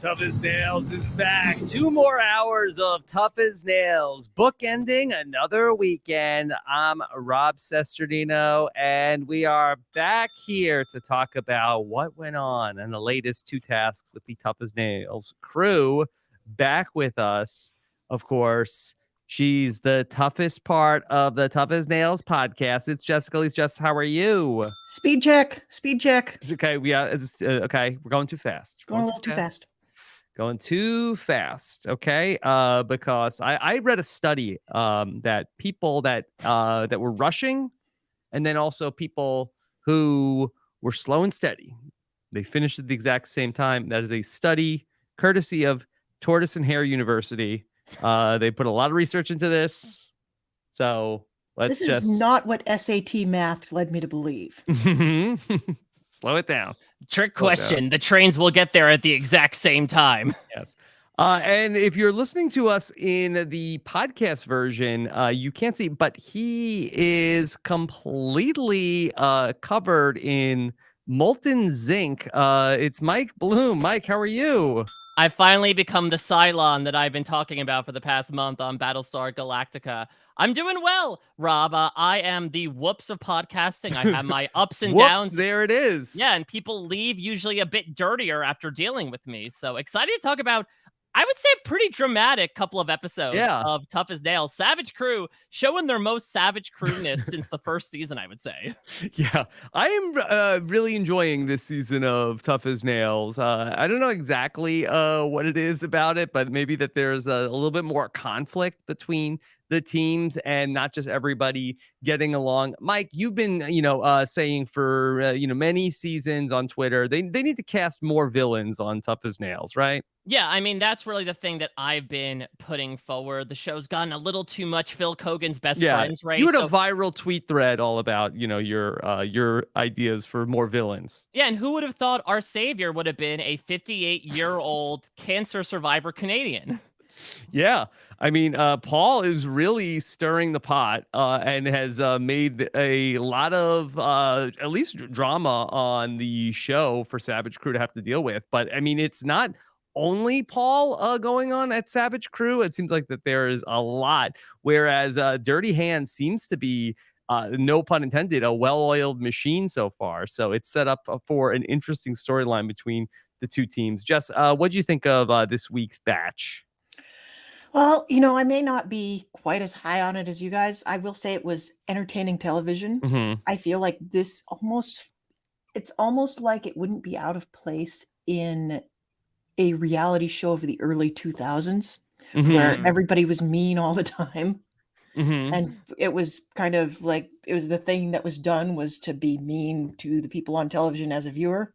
Tough as Nails is back. 2 more hours of Tough as Nails, bookending another weekend. I'm Rob Cesternino, and we are back here to talk about what went on and the latest 2 tasks with the Tough as Nails crew. Back with us, of course, she's the toughest part of the Tough as Nails podcast. It's Jessica Liese. Jess, how are you? Speed check. Okay, okay, we're going too fast. Going a little too fast. Going too fast, okay? Because I read a study that people that were rushing, and then also people who were slow and steady, they finished at the exact same time. That is a study courtesy of Tortoise and Hare University. They put a lot of research into this, so this is not what SAT math led me to believe. Slow it down. Trick question. The trains will get there at the exact same time. Yes. And if you're listening to us in the podcast version, you can't see, but he is completely covered in molten zinc. It's Mike Bloom. Mike, how are you? I finally become the Cylon that I've been talking about for the past month on Battlestar Galactica. I'm doing well, Rob. I am the whoops of podcasting. I have my ups and downs. There it is. Yeah, and people leave usually a bit dirtier after dealing with me. So excited to talk about, I would say, a pretty dramatic couple of episodes of Tough as Nails. Savage Crew showing their most savage crewness since the first season, I would say. Yeah, I am really enjoying this season of Tough as Nails. I don't know exactly what it is about it, but maybe that there's a little bit more conflict between the teams and not just everybody getting along. Mike, you've been, saying for, many seasons on Twitter, they need to cast more villains on Tough as Nails, right? Yeah, I mean, that's really the thing that I've been putting forward. The show's gotten a little too much Phil Kogan's best friends, right? You had a viral tweet thread all about, your ideas for more villains. Yeah, and who would have thought our savior would have been a 58-year-old cancer survivor Canadian? Yeah, I mean, Paul is really stirring the pot and has made a lot of at least drama on the show for Savage Crew to have to deal with. But I mean, it's not only Paul going on at Savage Crew. It seems like that there is a lot, whereas Dirty Hands seems to be, no pun intended, a well-oiled machine so far. So it's set up for an interesting storyline between the two teams. Jess, what do you think of this week's batch? Well, I may not be quite as high on it as you guys. I will say it was entertaining television. Mm-hmm. I feel like it's almost like it wouldn't be out of place in a reality show of the early 2000s, where everybody was mean all the time. And it was kind of like, it was the thing that was done was to be mean to the people on television as a viewer.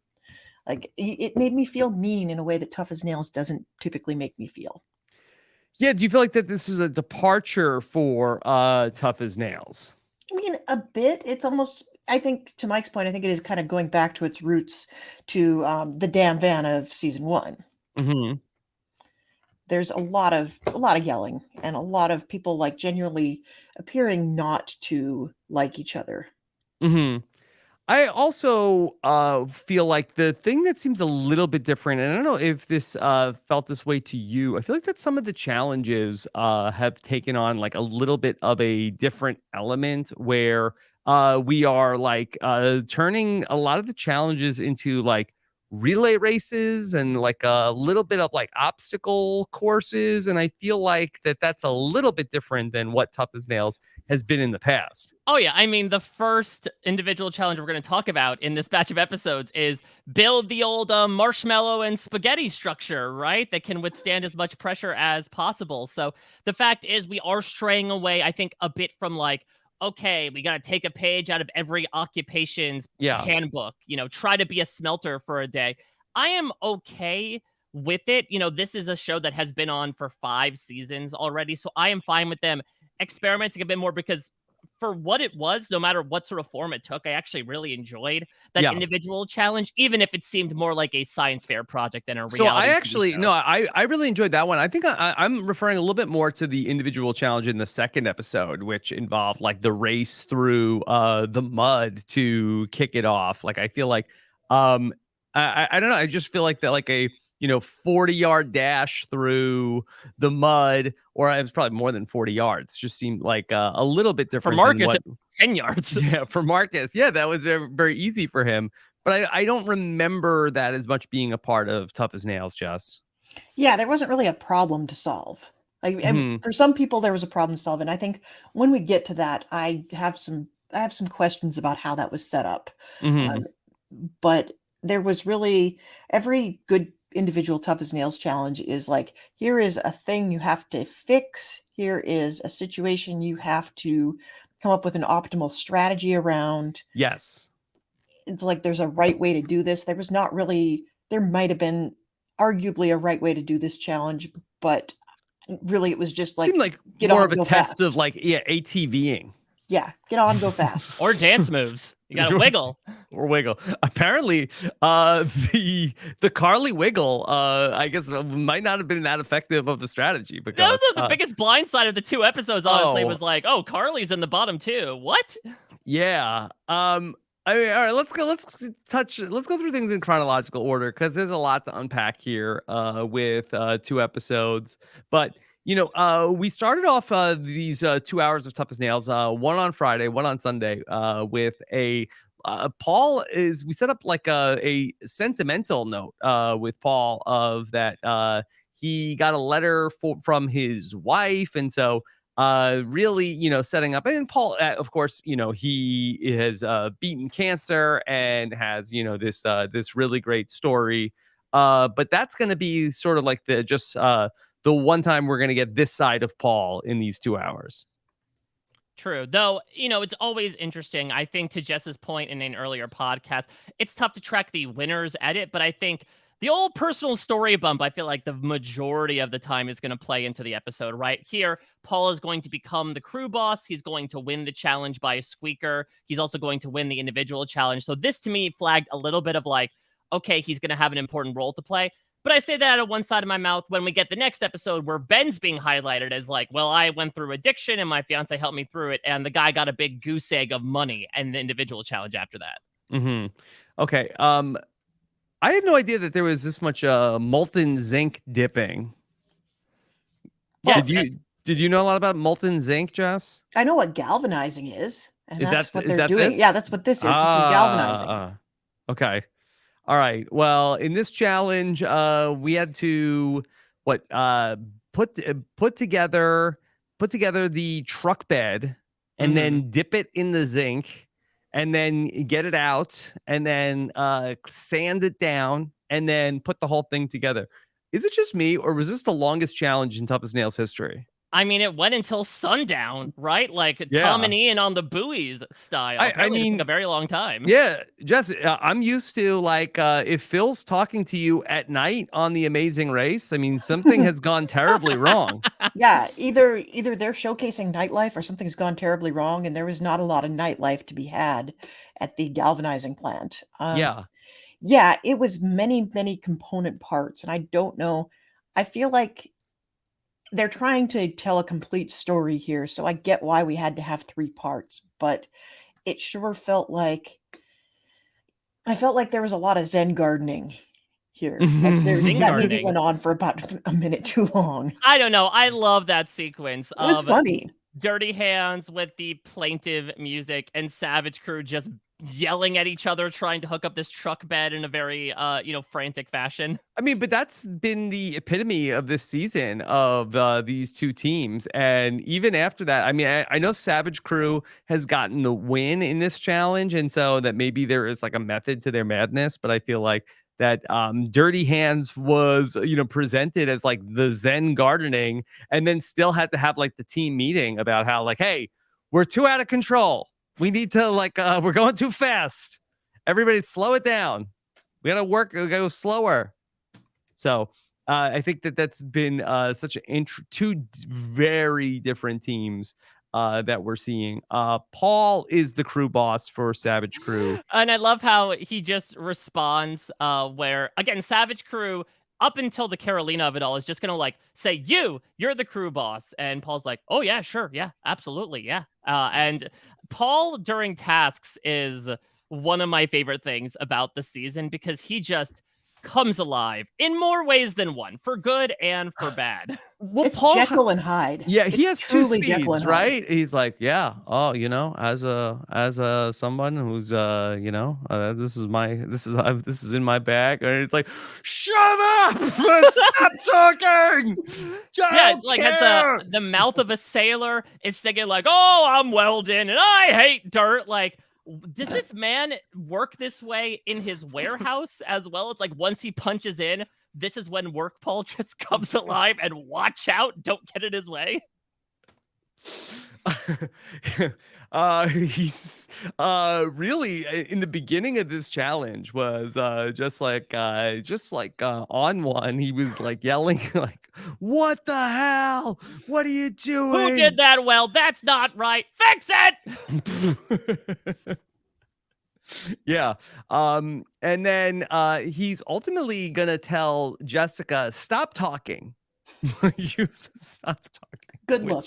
Like, it made me feel mean in a way that Tough as Nails doesn't typically make me feel. Yeah, do you feel like that this is a departure for Tough as Nails? I mean, a bit. It's almost, I think, to Mike's point, I think it is kind of going back to its roots to the damn van of season 1. There's a lot of yelling and a lot of people like genuinely appearing not to like each other. I also feel like the thing that seems a little bit different, and I don't know if this felt this way to you, I feel like that some of the challenges have taken on like a little bit of a different element where we are like turning a lot of the challenges into like relay races and like a little bit of like obstacle courses. And I feel like that's a little bit different than what Tough as Nails has been in the past. Oh, yeah. I mean, the first individual challenge we're going to talk about in this batch of episodes is build the old marshmallow and spaghetti structure, right? That can withstand as much pressure as possible. So the fact is we are straying away, I think, a bit from like, okay, we got to take a page out of every occupation's handbook, try to be a smelter for a day. I am okay with it. This is a show that has been on for 5 seasons already. So I am fine with them experimenting a bit more because for what it was, no matter what sort of form it took, I actually really enjoyed that individual challenge, even if it seemed more like a science fair project than a reality. So I really enjoyed that one. I think I'm referring a little bit more to the individual challenge in the second episode, which involved like the race through the mud to kick it off. Like, I feel like, I don't know. I just feel like that, like a 40-yard dash through the mud, or it was probably more than 40 yards. Just seemed like a little bit For different than Marcus, what. 10 yards. Yeah, for Marcus. Yeah, that was very, very easy for him. But I don't remember that as much being a part of Tough as Nails, Jess. Yeah, there wasn't really a problem to solve. Like, and Mhm. for some people, there was a problem to solve, and I think when we get to that, I have some questions about how that was set up. Mhm. Um, but there was really every good individual tough as nails challenge is like, here is a thing you have to fix. Here is a situation you have to come up with an optimal strategy around. Yes. It's like there's a right way to do this. There was not really, there might have been arguably a right way to do this challenge, but really it was just like, Seemed like get more on, of a go test of fast. like, yeah, ATVing. Yeah, get on, go fast. Or dance moves. You gotta wiggle. Or wiggle. Apparently, the Carly wiggle, I guess, might not have been that effective of a strategy That because was the biggest blind side of the 2 episodes, honestly, oh. was like, oh, Carly's in the bottom too. What? Yeah. I mean, all right, let's go through things in chronological order because there's a lot to unpack here with 2 episodes. But we started off these 2 hours of Tough as Nails, one on Friday, one on Sunday, with a we set up like a sentimental note with Paul of that he got a letter from his wife, and so really setting up, and Paul of course he has beaten cancer and has this really great story, but that's going to be sort of like the one time we're going to get this side of Paul in these 2 hours. True. Though, it's always interesting. I think to Jess's point in an earlier podcast, it's tough to track the winner's edit, but I think the old personal story bump, I feel like the majority of the time is going to play into the episode. Right here, Paul is going to become the crew boss. He's going to win the challenge by a squeaker. He's also going to win the individual challenge. So this to me flagged a little bit of like, okay, he's going to have an important role to play. But I say that out of one side of my mouth when we get the next episode where Ben's being highlighted as like, well, I went through addiction and my fiance helped me through it. And the guy got a big goose egg of money and the individual challenge after that. Mm-hmm. Okay. I had no idea that there was this much molten zinc dipping. Yeah. Did you know a lot about molten zinc, Jess? I know what galvanizing is, and that's what they're doing. This? Yeah, that's what this is. This is galvanizing. Okay. All right. Well, in this challenge, we had to put together the truck bed and then dip it in the zinc and then get it out and then sand it down and then put the whole thing together. Is it just me, or was this the longest challenge in Tough as Nails history? I mean, it went until sundown, right? Like Tom and Ian on the buoys style. I mean, it took a very long time. Yeah, Jess, I'm used to like if Phil's talking to you at night on The Amazing Race, I mean, something has gone terribly wrong. Yeah, either they're showcasing nightlife or something's gone terribly wrong, and there was not a lot of nightlife to be had at the galvanizing plant. Yeah, it was many, many component parts, and I don't know. I feel like they're trying to tell a complete story here, so I get why we had to have 3 parts, but it sure felt like there was a lot of Zen gardening here. Like that maybe went on for about a minute too long. I don't know. I love that sequence It's of funny. Dirty Hands with the plaintive music and Savage Crew just yelling at each other, trying to hook up this truck bed in a very, frantic fashion. I mean, but that's been the epitome of this season of these 2 teams. And even after that, I mean, I know Savage Crew has gotten the win in this challenge. And so that maybe there is like a method to their madness, but I feel like that Dirty Hands was, presented as like the Zen gardening and then still had to have like the team meeting about how like, hey, we're too out of control. We need to we're going too fast. Everybody slow it down. We got to go slower. So I think that's been such an 2 very different teams that we're seeing. Paul is the crew boss for Savage Crew. And I love how he just responds where, again, Savage Crew, up until the Carolina of it all, is just going to like say, you're the crew boss. And Paul's like, oh, yeah, sure. Yeah, absolutely. Yeah. And Paul during tasks is one of my favorite things about the season because he just comes alive in more ways than one, for good and for bad. Well, It's Paul, Jekyll and Hyde. yeah, he It's has two truly Jekyll and speeds, Hyde. right? He's like, yeah, oh, as a someone who's this is in my bag, and it's like, shut up, stop talking. I Yeah, don't like has care. the mouth of a sailor is singing like, "Oh, I'm welding and I hate dirt." Like, does this man work this way in his warehouse as well? It's like once he punches in, this is when work Paul just comes alive, and watch out, don't get in his way. He's really in the beginning of this challenge was on one. He was like yelling like, "What the hell? What are you Who did doing?" that? Well, that's not right. Fix it. Yeah. And then he's ultimately gonna tell Jessica, stop talking. You stop talking. Good look.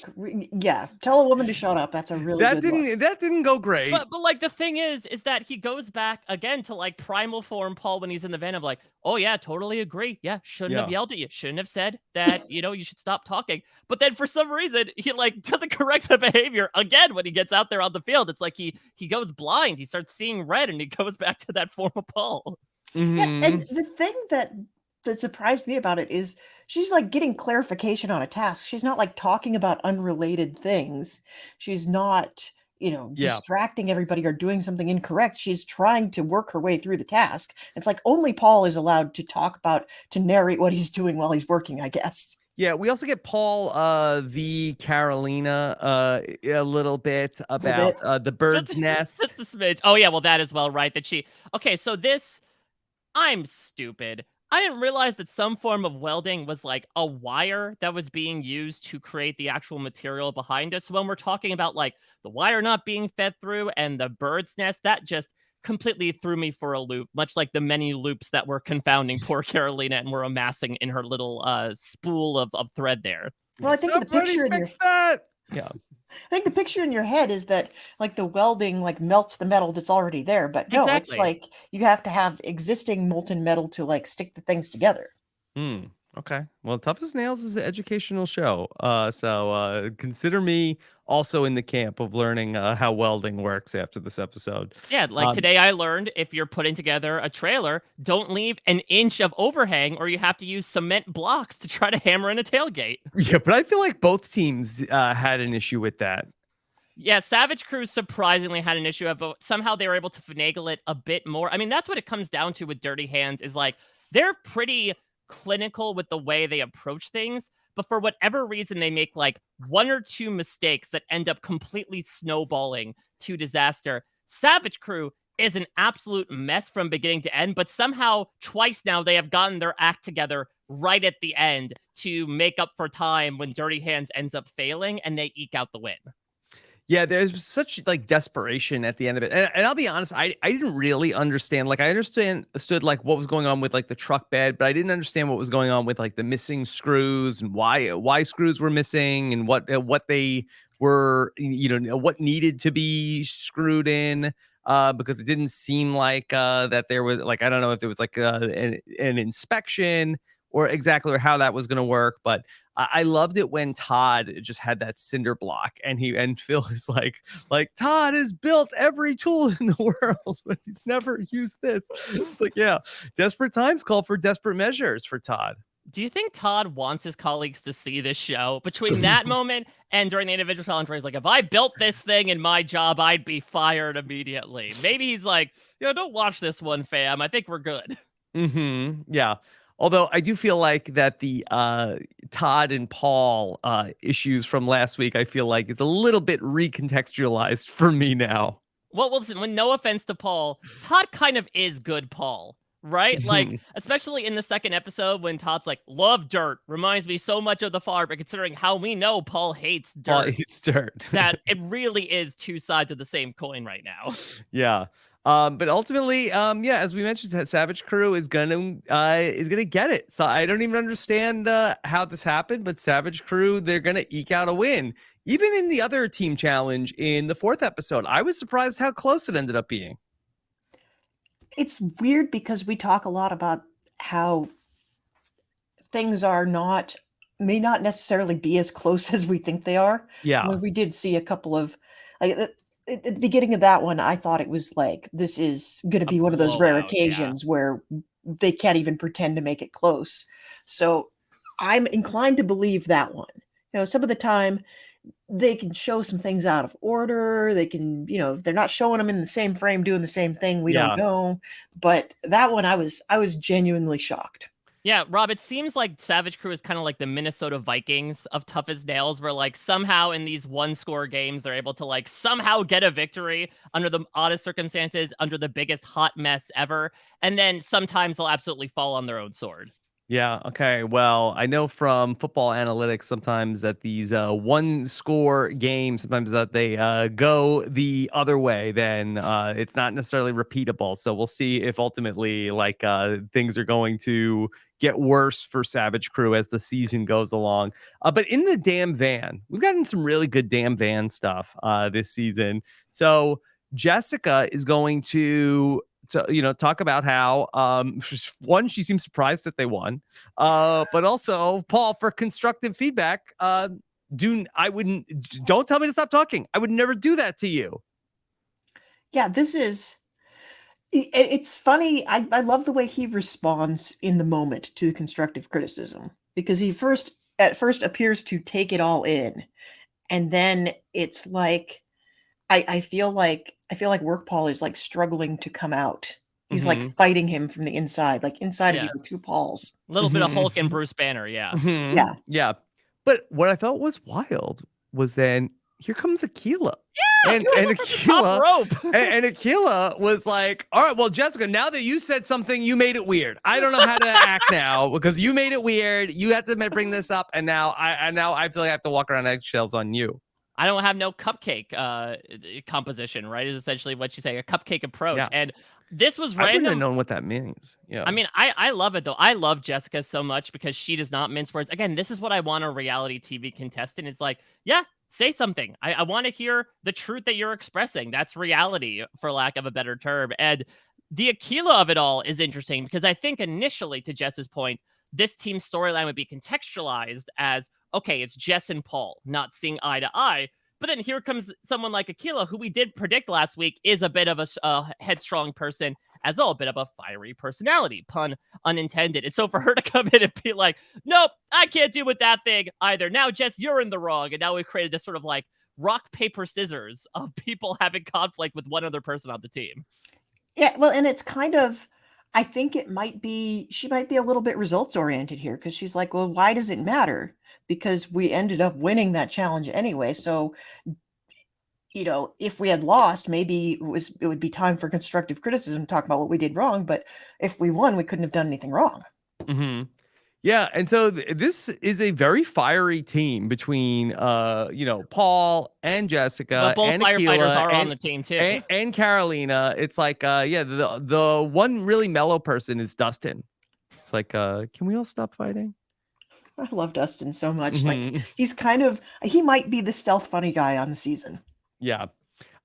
Yeah, tell a woman to shut up. That's a really good look. That didn't go great. But like the thing is that he goes back again to like primal form Paul when he's in the van of like, oh yeah, totally agree. Yeah, shouldn't have yelled at you. Shouldn't have said that, you should stop talking. But then for some reason, he like doesn't correct the behavior again when he gets out there on the field. It's like he goes blind. He starts seeing red and he goes back to that form of Paul. Yeah, and the thing that surprised me about it is she's like getting clarification on a task. She's not like talking about unrelated things. She's not, distracting everybody or doing something incorrect. She's trying to work her way through the task. It's like only Paul is allowed to narrate what he's doing while he's working, I guess. Yeah, we also get Paul the Carolina a little bit about the bird's nest. Just a smidge. Oh yeah, well that as well, right? Okay, so I'm stupid. I didn't realize that some form of welding was like a wire that was being used to create the actual material behind it. So when we're talking about like the wire not being fed through and the bird's nest, that just completely threw me for a loop, much like the many loops that were confounding poor Carolina and were amassing in her little spool of thread there. Well, I think the picture in your Yeah. I think the picture in your head is that like the welding like melts the metal that's already there, but no, Exactly. it's like you have to have existing molten metal to like stick the things together. Okay. Well, Tough as Nails is an educational show. So consider me also in the camp of learning how welding works after this episode. Yeah, like today I learned if you're putting together a trailer, don't leave an inch of overhang or you have to use cement blocks to try to hammer in a tailgate. Yeah, but I feel like both teams had an issue with that. Yeah, Savage Crew surprisingly had an issue, but somehow they were able to finagle it a bit more. I mean, that's what it comes down to with Dirty Hands is like they're pretty clinical with the way they approach things, but for whatever reason, they make like one or two mistakes that end up completely snowballing to disaster. Savage Crew is an absolute mess from beginning to end, but somehow twice now they have gotten their act together right at the end to make up for time when Dirty Hands ends up failing and they eke out the win. Yeah, there's such like desperation at the end of it. And I'll be honest, I didn't really understand. Like I understood like what was going on with like the truck bed, but I didn't understand what was going on with like the missing screws and why screws were missing and what they were, what needed to be screwed in. Because it didn't seem like that there was like, I don't know if it was like an inspection or exactly how that was going to work, but I loved it when Todd just had that cinder block and Phil is like Todd has built every tool in the world, but he's never used this. It's like, yeah, desperate times call for desperate measures for Todd. Do you think Todd wants his colleagues to see this show between that moment and during the individual challenge where he's like, if I built this thing in my job, I'd be fired immediately? Maybe he's like, don't watch this one, fam. I think we're good. Yeah. Although I do feel like that the Todd and Paul issues from last week, I feel like it's a little bit recontextualized for me now. Well, listen, when no offense to Paul, Todd kind of is good Paul, right? Like, especially in the second episode when Todd's like, love dirt, reminds me so much of the farm, but considering how we know Paul hates dirt. Paul hates dirt. That it really is two sides of the same coin right now. Yeah. But ultimately, as we mentioned, Savage Crew is gonna get it. So I don't even understand how this happened, but Savage Crew, they're gonna eke out a win. Even in the other team challenge in the fourth episode, I was surprised how close it ended up being. It's weird because we talk a lot about how things may not necessarily be as close as we think they are. Yeah. We did see a couple of like at the beginning of that one, I thought it was like this is going to A be one of those rare blowout, yeah. occasions where they can't even pretend to make it close. So I'm inclined to believe that one. Some of the time they can show some things out of order. They can, if they're not showing them in the same frame doing the same thing, we Yeah. don't know. But that one, I was genuinely shocked. Yeah, Rob, it seems like Savage Crew is kind of like the Minnesota Vikings of Tough as Nails, where like somehow in these one-score games, they're able to like somehow get a victory under the oddest circumstances, under the biggest hot mess ever. And then sometimes they'll absolutely fall on their own sword. Yeah. Okay. Well, I know from football analytics sometimes that these one score games, sometimes that they go the other way, then it's not necessarily repeatable. So we'll see if ultimately like things are going to get worse for Savage Crew as the season goes along. But in the damn van, we've gotten some really good damn van stuff this season. So Jessica is going to talk about how one, she seems surprised that they won, but also Paul, for constructive feedback, don't tell me to stop talking. I would never do that to you. Yeah, it's funny. I love the way he responds in the moment to the constructive criticism, because he at first appears to take it all in, and then it's like I feel like Work Paul is like struggling to come out. He's like fighting him from the inside, like inside of you are two Pauls. A little bit of Hulk and Bruce Banner, yeah. Yeah. But what I thought was wild was then here comes Aquila. Yeah, and Aquila, top rope. and Aquila was like, all right, well, Jessica, now that you said something, you made it weird. I don't know how to act now because you made it weird. You had to bring this up, and now I feel like I have to walk around eggshells on you. I don't have no cupcake composition, right? Is essentially what you say, a cupcake approach. Yeah. And this was random. I wouldn't have known what that means. Yeah. I mean, I love it, though. I love Jessica so much because she does not mince words. Again, this is what I want a reality TV contestant. It's like, yeah, say something. I want to hear the truth that you're expressing. That's reality, for lack of a better term. And the Aquila of it all is interesting because I think initially, to Jess's point, this team's storyline would be contextualized as, okay, it's Jess and Paul not seeing eye to eye. But then here comes someone like Aquila, who we did predict last week is a bit of a headstrong person, as well, a bit of a fiery personality, pun unintended. And so for her to come in and be like, nope, I can't deal with that thing either. Now, Jess, you're in the wrong. And now we've created this sort of like rock, paper, scissors of people having conflict with one other person on the team. Yeah, well, and it's kind of, I think she might be a little bit results oriented here, because she's like, well, why does it matter? Because we ended up winning that challenge anyway. So, if we had lost, maybe it would be time for constructive criticism to talk about what we did wrong. But if we won, we couldn't have done anything wrong. Mm-hmm. Yeah, and so this is a very fiery team between Paul and Jessica. Well, both and firefighters Aquila are on the team too. And Carolina. It's like the one really mellow person is Dustin. It's like, can we all stop fighting? I love Dustin so much. Like he might be the stealth funny guy on the season. Yeah.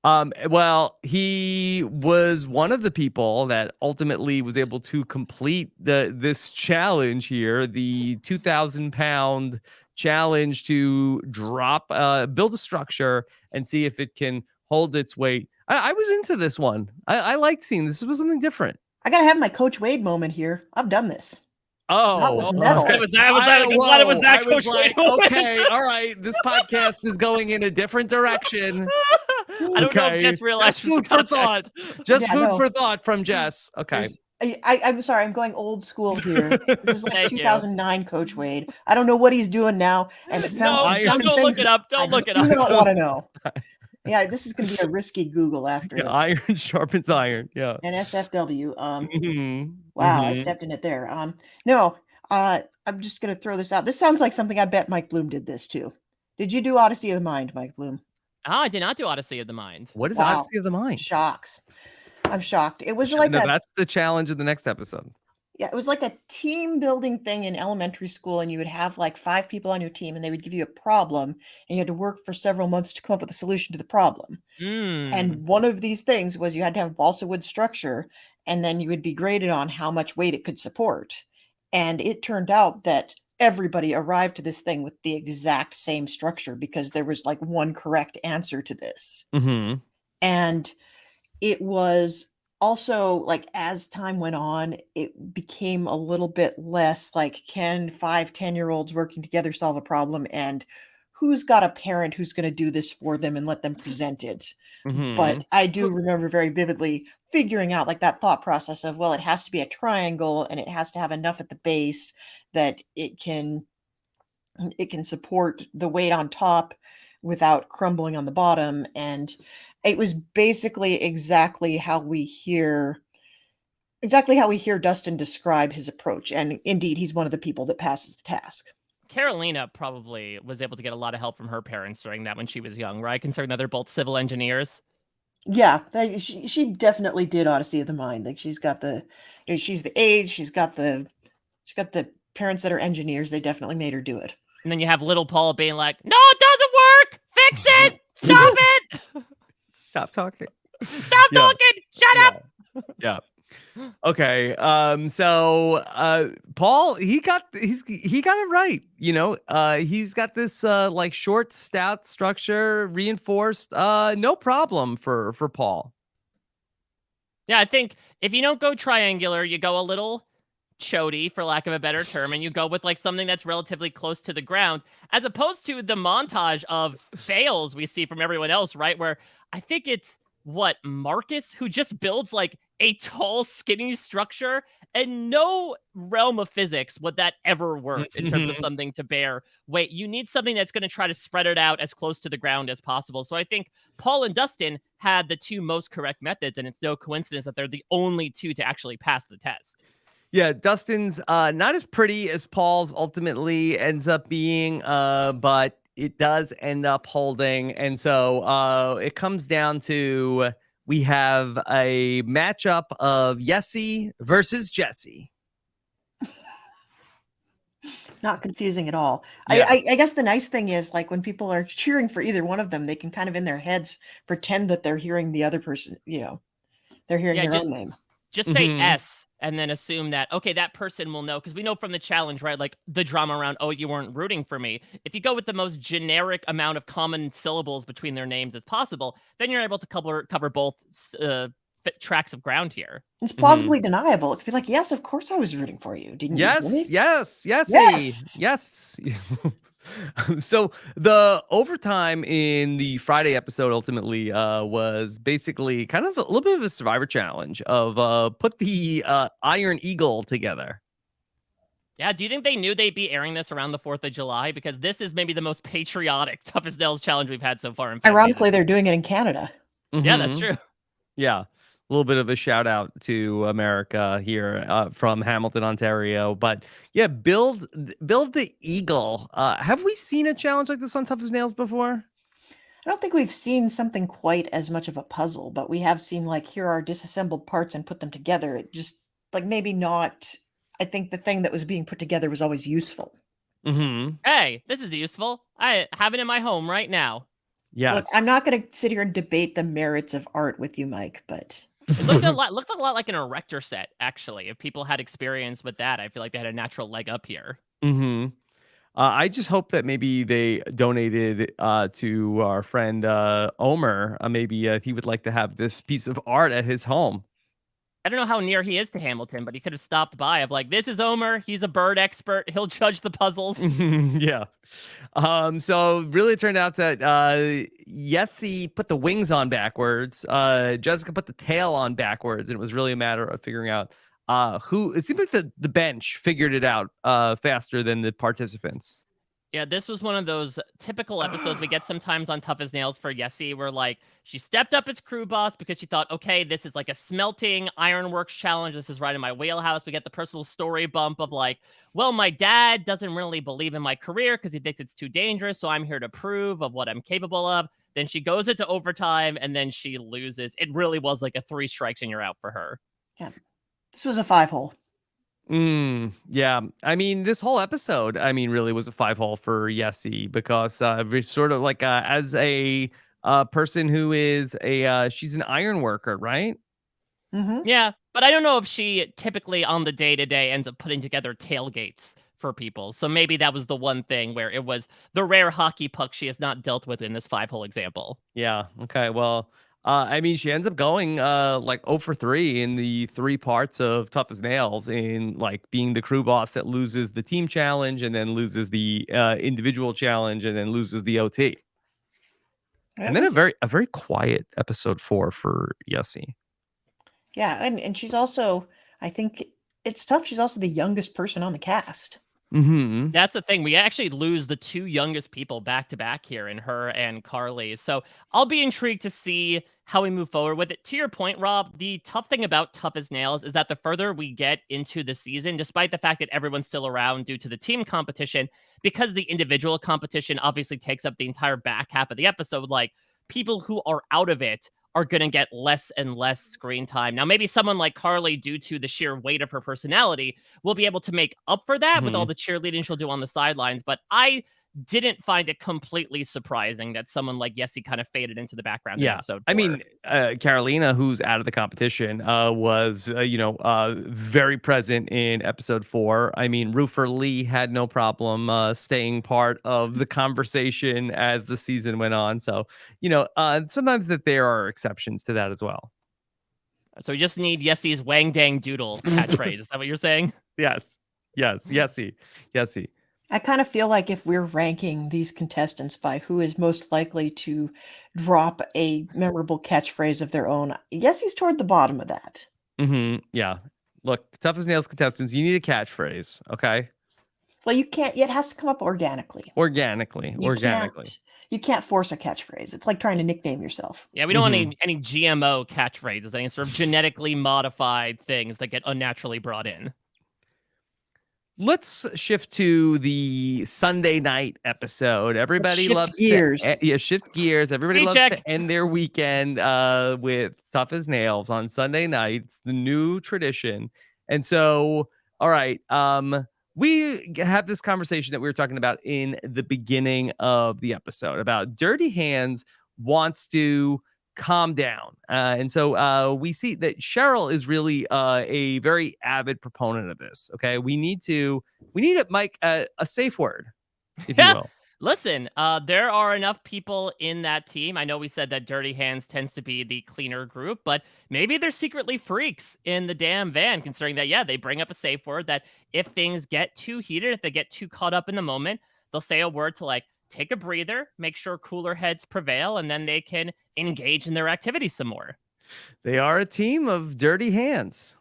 Well, he was one of the people that ultimately was able to complete this challenge here, the 2,000-pound challenge to build a structure and see if it can hold its weight. I was into this one. I liked seeing this. This was something different. I gotta have my Coach Wade moment here. I've done this. Oh, metal. It was that Coach Wade. Okay, all right. This podcast is going in a different direction. I don't know if Jess realized. Just food for thought. Food for thought from Jess. Okay. I'm sorry. I'm going old school here. This is like 2009 Coach Wade. I don't know what he's doing now. And it sounds. Don't look it up. Don't look it up. I do not want to know. Yeah, this is going to be a risky Google after this. Iron sharpens iron. Yeah. And SFW. Wow, I stepped in it there. No, I'm just going to throw this out. This sounds like something I bet Mike Bloom did this too. Did you do Odyssey of the Mind, Mike Bloom? Oh, I did not do Odyssey of the Mind. What is Odyssey of the Mind? Shocks. I'm shocked. It was like that's the challenge of the next episode. Yeah, it was like a team building thing in elementary school, and you would have like 5 people on your team, and they would give you a problem, and you had to work for several months to come up with a solution to the problem. And one of these things was you had to have balsa wood structure, and then you would be graded on how much weight it could support. And it turned out that everybody arrived to this thing with the exact same structure because there was like one correct answer to this. Mm-hmm. And it was also like as time went on, it became a little bit less like can 5-10-year-olds working together solve a problem, and who's got a parent who's going to do this for them and let them present it. Mm-hmm. But I do remember very vividly figuring out like that thought process of, well, it has to be a triangle and it has to have enough at the base that it can support the weight on top without crumbling on the bottom. And it was basically exactly how we hear Dustin describe his approach. And indeed, he's one of the people that passes the task. Carolina probably was able to get a lot of help from her parents during that when she was young, right? Considering that they're both civil engineers. Yeah, she definitely did Odyssey of the Mind. Like she's the age, she's got the parents that are engineers. They definitely made her do it. And then you have little Paul being like, "No, it doesn't work. Fix it. Stop it. Stop talking. Stop talking. Shut up." Yeah. Okay. So Paul, he got it right. He's got this like short, stout structure, reinforced. No problem for Paul. Yeah, I think if you don't go triangular, you go a little chody, for lack of a better term, and you go with like something that's relatively close to the ground, as opposed to the montage of fails we see from everyone else, right? Where I think it's Marcus who just builds like a tall, skinny structure, and no realm of physics would that ever work in terms of something to bear weight. You need something that's going to try to spread it out as close to the ground as possible. So I think Paul and Dustin had the two most correct methods, and it's no coincidence that they're the only two to actually pass the test. Yeah, Dustin's not as pretty as Paul's ultimately ends up being, but it does end up holding. And so it comes down to we have a matchup of Yessie versus Jesse. Not confusing at all. Yeah. I guess the nice thing is like when people are cheering for either one of them, they can kind of in their heads pretend that they're hearing the other person, they're hearing their own name. Just say S and then assume that, okay, that person will know. Because we know from the challenge, right, like the drama around, oh, you weren't rooting for me. If you go with the most generic amount of common syllables between their names as possible, then you're able to cover both tracks of ground here. It's plausibly deniable. It could be like, yes, of course I was rooting for you. Didn't you hear me? Yes. So the overtime in the Friday episode ultimately was basically kind of a little bit of a survivor challenge of put the Iron Eagle together. Yeah, do you think they knew they'd be airing this around the 4th of July? Because this is maybe the most patriotic Toughest Nails challenge we've had so far. Ironically, they're doing it in Canada. Yeah, that's true. Yeah. A little bit of a shout out to America here from Hamilton, Ontario. But yeah, build the Eagle. Have we seen a challenge like this on Toughest Nails before? I don't think we've seen something quite as much of a puzzle, but we have seen like here are disassembled parts and put them together. It just like maybe not. I think the thing that was being put together was always useful. Hey, this is useful. I have it in my home right now. Yes. Look, I'm not going to sit here and debate the merits of art with you, Mike, but it looked a lot like an erector set, actually. If people had experience with that, I feel like they had a natural leg up here. I just hope that maybe they donated to our friend Omer. Maybe he would like to have this piece of art at his home. I don't know how near he is to Hamilton, but he could have stopped by of like, this is Omer. He's a bird expert. He'll judge the puzzles. Yeah. So really it turned out that Yessie put the wings on backwards. Jessica put the tail on backwards. And it was really a matter of figuring out who. It seemed like the bench figured it out faster than the participants. Yeah, this was one of those typical episodes we get sometimes on Toughest Nails for Yessie, where like she stepped up as crew boss because she thought, okay, this is like a smelting ironworks challenge. This is right in my wheelhouse. We get the personal story bump of like, well, my dad doesn't really believe in my career because he thinks it's too dangerous. So I'm here to prove of what I'm capable of. Then she goes into overtime and then she loses. It really was like a 3 strikes and you're out for her. Yeah, this was a 5-hole. Yeah. I mean, this whole episode, really was a 5-hole for Yessie because we're sort of like as a person who is she's an iron worker, right? Yeah. But I don't know if she typically on the day-to-day ends up putting together tailgates for people. So maybe that was the one thing where it was the rare hockey puck she has not dealt with in this 5-hole example. Yeah. Okay. Well, I mean, she ends up going like 0 for 3 in the 3 parts of Tough as Nails, in like being the crew boss that loses the team challenge and then loses the individual challenge and then loses the OT. And It then was, a very quiet episode 4 for Yessie. yeah, and she's also, I think it's tough. She's also the youngest person on the cast. Mm-hmm. That's the thing. We actually lose the 2 youngest people back to back here in her and Carly. So I'll be intrigued to see how we move forward with it. To your point, Rob, the tough thing about Tough as Nails is that the further we get into the season, despite the fact that everyone's still around due to the team competition, because the individual competition obviously takes up the entire back half of the episode, like people who are out of it are going to get less and less screen time. Now, maybe someone like Carly, due to the sheer weight of her personality, will be able to make up for that with all the cheerleading she'll do on the sidelines. But I didn't find it completely surprising that someone like Yessie kind of faded into the background in Yeah. episode 4. I mean, Carolina, who's out of the competition, was, very present in episode 4. I mean, Roofer Lee had no problem staying part of the conversation as the season went on. So, sometimes that there are exceptions to that as well. So we just need Yessie's Wang Dang Doodle catchphrase. Is that what you're saying? Yes. Yes. Yessie. Yessie. I kind of feel like if we're ranking these contestants by who is most likely to drop a memorable catchphrase of their own, yes, he's toward the bottom of that. Mm-hmm. Yeah. Look, Tough as Nails contestants, you need a catchphrase. Okay. Well, you can't. It has to come up organically. Organically. You can't force a catchphrase. It's like trying to nickname yourself. Yeah, we don't want any GMO catchphrases, any sort of genetically modified things that get unnaturally brought in. Let's shift to the Sunday night episode. Everybody shift loves gears. shift gears. Everybody loves Paycheck. to end their weekend with Tough as Nails on Sunday night. It's the new tradition. And so, all right, we have this conversation that we were talking about in the beginning of the episode about Dirty Hands wants to calm down. And so we see that Cheryl is really a very avid proponent of this. Okay. We need to Mike, a safe word, if you will. Listen, there are enough people in that team. I know we said that Dirty Hands tends to be the cleaner group, but maybe they're secretly freaks in the damn van, considering that, yeah, they bring up a safe word that if things get too heated, if they get too caught up in the moment, they'll say a word to like take a breather, make sure cooler heads prevail, and then they can engage in their activities some more. They are a team of dirty hands.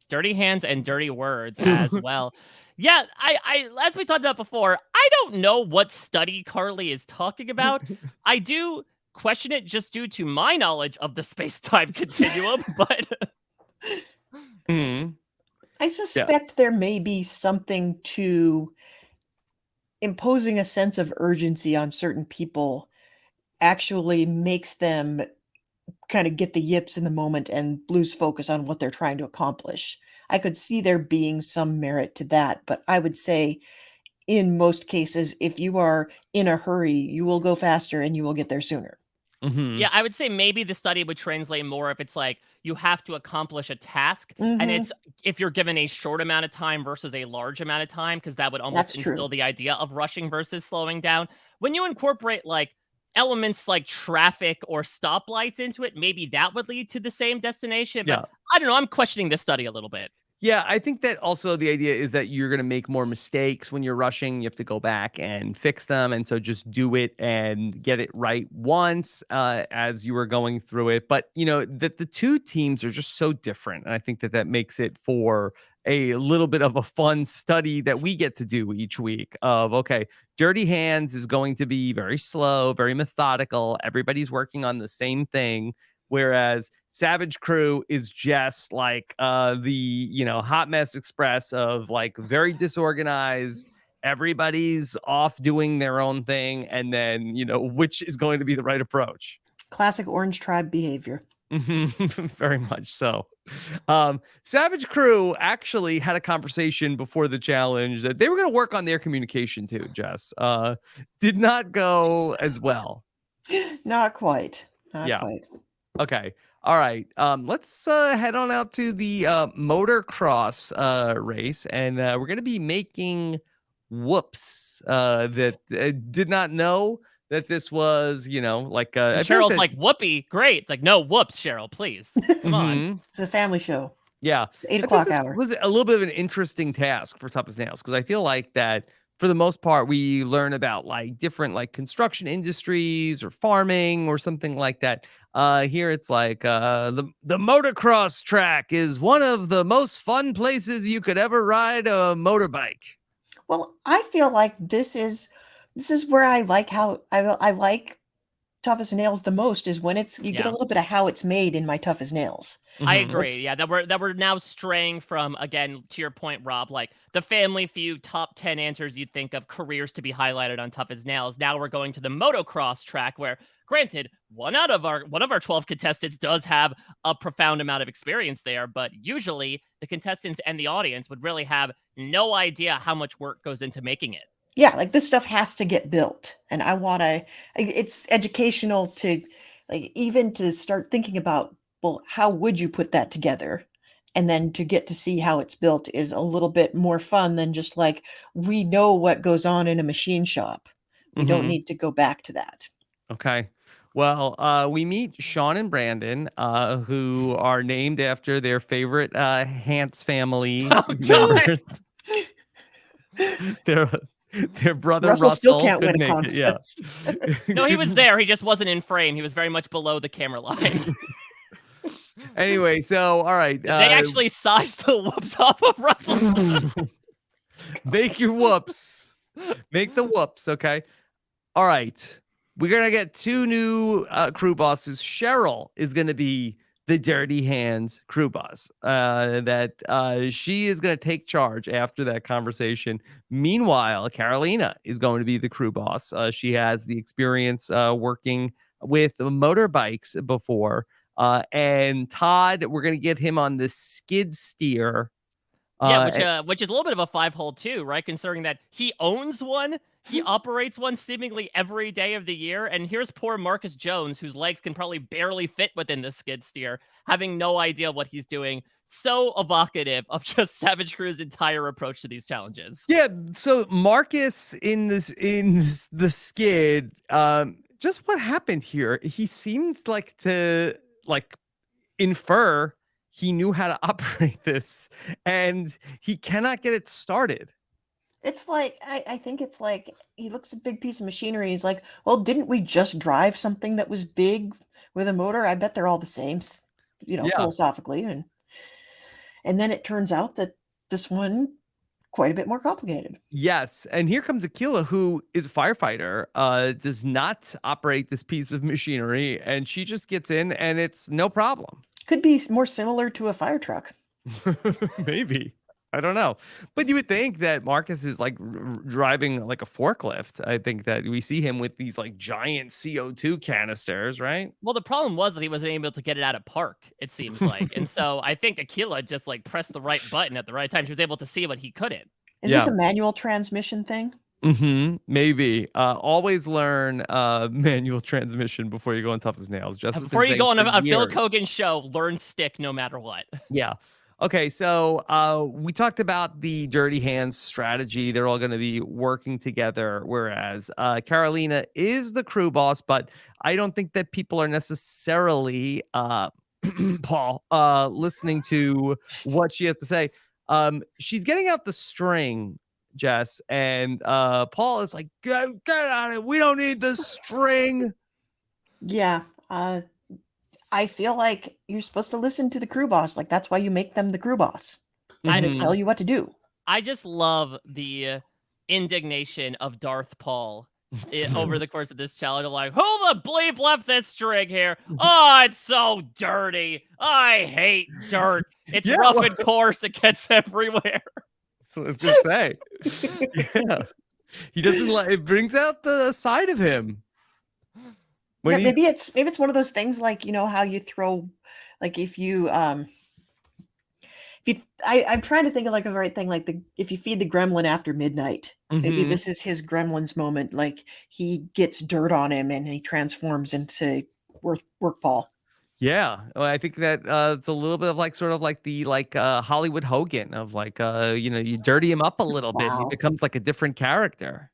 Dirty hands and dirty words as well. Yeah, I as we talked about before, I don't know what study Carly is talking about. I do question it just due to my knowledge of the space-time continuum, but I suspect there may be something to imposing a sense of urgency on certain people actually makes them kind of get the yips in the moment and lose focus on what they're trying to accomplish. I could see there being some merit to that, but I would say in most cases, if you are in a hurry, you will go faster and you will get there sooner. Yeah, I would say maybe the study would translate more if it's like you have to accomplish a task and it's if you're given a short amount of time versus a large amount of time, because that would almost instill the idea of rushing versus slowing down. When you incorporate like elements like traffic or stoplights into it, maybe that would lead to the same destination. But I don't know. I'm questioning this study a little bit. Yeah, I think that also the idea is that you're going to make more mistakes when you're rushing. You have to go back and fix them. And so just do it and get it right once as you were going through it. But, that the two teams are just so different. And I think that makes it for a little bit of a fun study that we get to do each week of, okay, Dirty Hands is going to be very slow, very methodical. Everybody's working on the same thing. Whereas Savage Crew is just like the Hot Mess Express of like very disorganized. Everybody's off doing their own thing, and then which is going to be the right approach. Classic Orange Tribe behavior. Very much so. Savage Crew actually had a conversation before the challenge that they were going to work on their communication too. Jess did not go as well. Not quite. Not quite. Okay. All right. Let's head on out to the motocross race, and we're going to be making whoops that did not know that this was, like And I feel like Cheryl's that. like, whoopee, great. It's like, no, whoops, Cheryl, please. Come on. Mhm. It's a family show. Yeah, It's 8 I think o'clock this hour. was a little bit of an interesting task for Tough as Nails because I feel like that for the most part we learn about like different like construction industries or farming or something like that. Here it's like the motocross track is one of the most fun places you could ever ride a motorbike. Well, I feel like this is where I like how I like Tough as Nails the most is when you get a Yeah. little bit of how it's made in my Tough as Nails. I Mhm. agree. Yeah, that we're now straying from, again, to your point, Rob, like the Family Feud top 10 answers you'd think of careers to be highlighted on Tough as Nails. Now we're going to the motocross track where, granted, one of our 12 contestants does have a profound amount of experience there, but usually the contestants and the audience would really have no idea how much work goes into making it. Yeah, like this stuff has to get built, and I want to. It's educational to, like, even to start thinking about, well, how would you put that together, and then to get to see how it's built is a little bit more fun than just like we know what goes on in a machine shop. We don't Mhm. need to go back to that. Okay. Well, we meet Sean and Brandon, who are named after their favorite Hans family Oh, God. members. their their brother Russell still Russell can't win couldn't a make it. Yeah. contest. No, he was there. He just wasn't in frame. He was very much below the camera line. Anyway, so all right, They actually sized the whoops off of Russell. make your whoops, make the whoops. Okay. All right. We're going to get two new crew bosses. Cheryl is going to be the Dirty Hands crew boss. She is going to take charge after that conversation. Meanwhile, Carolina is going to be the crew boss. She has the experience working with motorbikes before. And Todd, we're going to get him on the skid steer. Yeah, Uh, which is a little bit of a five hole too, right? Considering that he owns one, he operates one seemingly every day of the year, and here's poor Marcus Jones, whose legs can probably barely fit within the skid steer, having no idea what he's doing. So evocative of just Savage Crew's entire approach to these challenges. Yeah, so Marcus the skid, just what happened here? He seems like to like infer he knew how to operate this and he cannot get it started. It's like I think it's like he looks at a big piece of machinery. He's like, well, didn't we just drive something that was big with a motor? I bet they're all the same, Yeah. philosophically. And then it turns out that this one quite a bit more complicated. Yes, and here comes Aquila, who is a firefighter, does not operate this piece of machinery, and she just gets in and it's no problem. Could be more similar to a fire truck. Maybe. I don't know. But you would think that Marcus is like driving like a forklift. I think that we see him with these like giant CO2 canisters, right? Well, the problem was that he wasn't able to get it out of park, it seems like. And so I think Aquila just like pressed the right button at the right time. She was able to see what he couldn't. Is Yeah. this a manual transmission thing? Maybe. Always learn manual transmission before you go on Tough as Nails. Just Before you go on a Phil Kogan show, learn stick no matter what. Yeah. Okay, so we talked about the Dirty Hands strategy. They're all going to be working together, whereas Carolina is the crew boss, but I don't think that people are necessarily, Paul, listening to what she has to say. She's getting out the string, Jess, and Paul is like, get out of it. We don't need the string. Yeah. I feel like you're supposed to listen to the crew boss. Like, that's why you make them the crew boss. I don't tell you what to do. I just love the indignation of Darth Paul over the course of this challenge. Like, who the bleep left this string here? Oh, it's so dirty. I hate dirt. It's rough and coarse. It gets everywhere. That's what I was gonna say. Yeah, he doesn't like. It brings out the side of him. Yeah, maybe it's one of those things like, how you throw, like if you I'm trying to think of like a right thing, like if you feed the gremlin after midnight, maybe this is his gremlin's moment. Like he gets dirt on him and he transforms into work ball. Yeah, well, I think that it's a little bit of like sort of like the Hollywood Hogan of like you dirty him up a little bit and he Wow. becomes like a different character.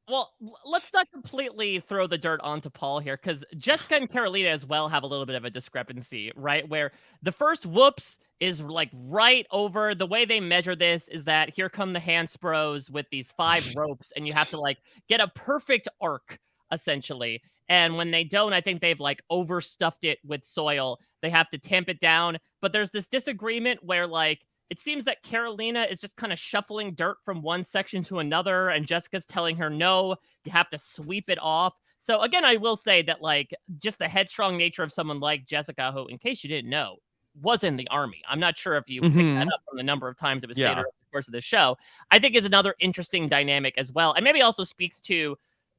Well, let's not completely throw the dirt onto Paul here, because Jessica and Carolina as well have a little bit of a discrepancy, right? Where the first whoops is like right over the way they measure this is that here come the hand spros with these 5 ropes, and you have to like get a perfect arc essentially. And when they don't, I think they've like overstuffed it with soil. They have to tamp it down. But there's this disagreement where like it seems that Carolina is just kind of shuffling dirt from one section to another, and Jessica's telling her, no, you have to sweep it off. So, again, I will say that, like, just the headstrong nature of someone like Jessica, who, in case you didn't know, was in the army. I'm not sure if you picked that Hmm. up from the number of times it was stated Yeah. over the course of the show. I think is another interesting dynamic as well. And maybe also speaks to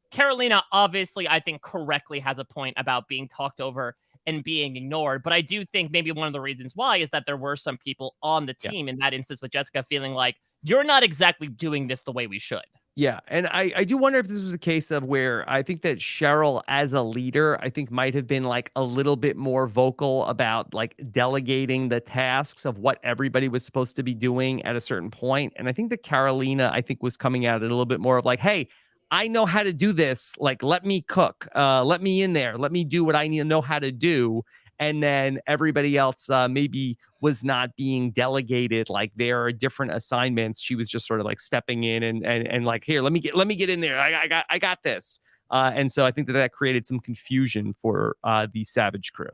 Carolina, obviously, I think correctly has a point about being talked over and being ignored. But I do think maybe one of the reasons why is that there were some people on the Yeah. team in that instance with Jessica feeling like, you're not exactly doing this the way we should. Yeah, and I do wonder if this was a case of where I think that Cheryl as a leader, I think might have been like a little bit more vocal about like delegating the tasks of what everybody was supposed to be doing at a certain point. And I think that Carolina, I think, was coming at it a little bit more of like, hey, I know how to do this. Like, let me cook. Let me in there. Let me do what I need to know how to do. And then everybody else maybe was not being delegated like there are different assignments. She was just sort of like stepping in and like, here, let me get in there. I got this. And so I think that that created some confusion for the Savage crew.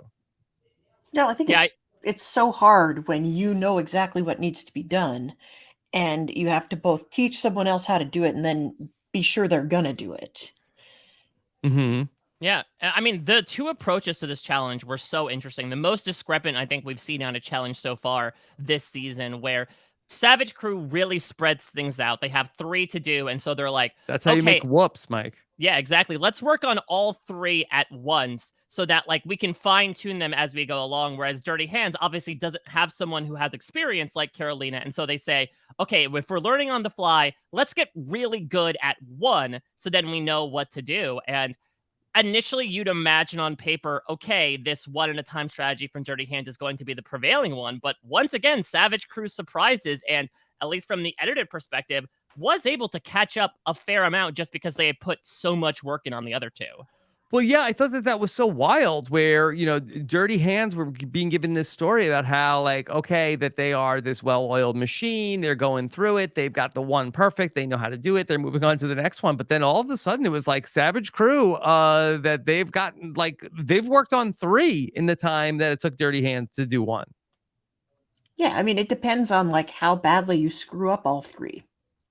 No, I think Yeah, it's so hard when you know exactly what needs to be done, and you have to both teach someone else how to do it and then be sure they're gonna do it. Hmm. yeah. I mean, the two approaches to this challenge were so interesting. The most discrepant I think we've seen on a challenge so far this season, where Savage Crew really spreads things out. They have 3 to do, and so they're like, That's how you make okay, whoops, Mike. yeah, exactly. Let's work on all 3 at once so that like we can fine tune them as we go along. Whereas Dirty Hands obviously doesn't have someone who has experience like Carolina. And so they say, okay, if we're learning on the fly, let's get really good at one so then we know what to do. And initially you'd imagine on paper, okay, this one at a time strategy from Dirty Hands is going to be the prevailing one. But once again, Savage Crew surprises, and at least from the edited perspective, was able to catch up a fair amount just because they had put so much work in on the other 2. Well, yeah, I thought that that was so wild where, Dirty Hands were being given this story about how, like, okay, that they are this well oiled machine. They're going through it. They've got the one perfect. They know how to do it. They're moving on to the next one. But then all of a sudden it was like Savage Crew that they've gotten, like, they've worked on 3 in the time that it took Dirty Hands to do one. Yeah, I mean, it depends on, like, how badly you screw up all 3.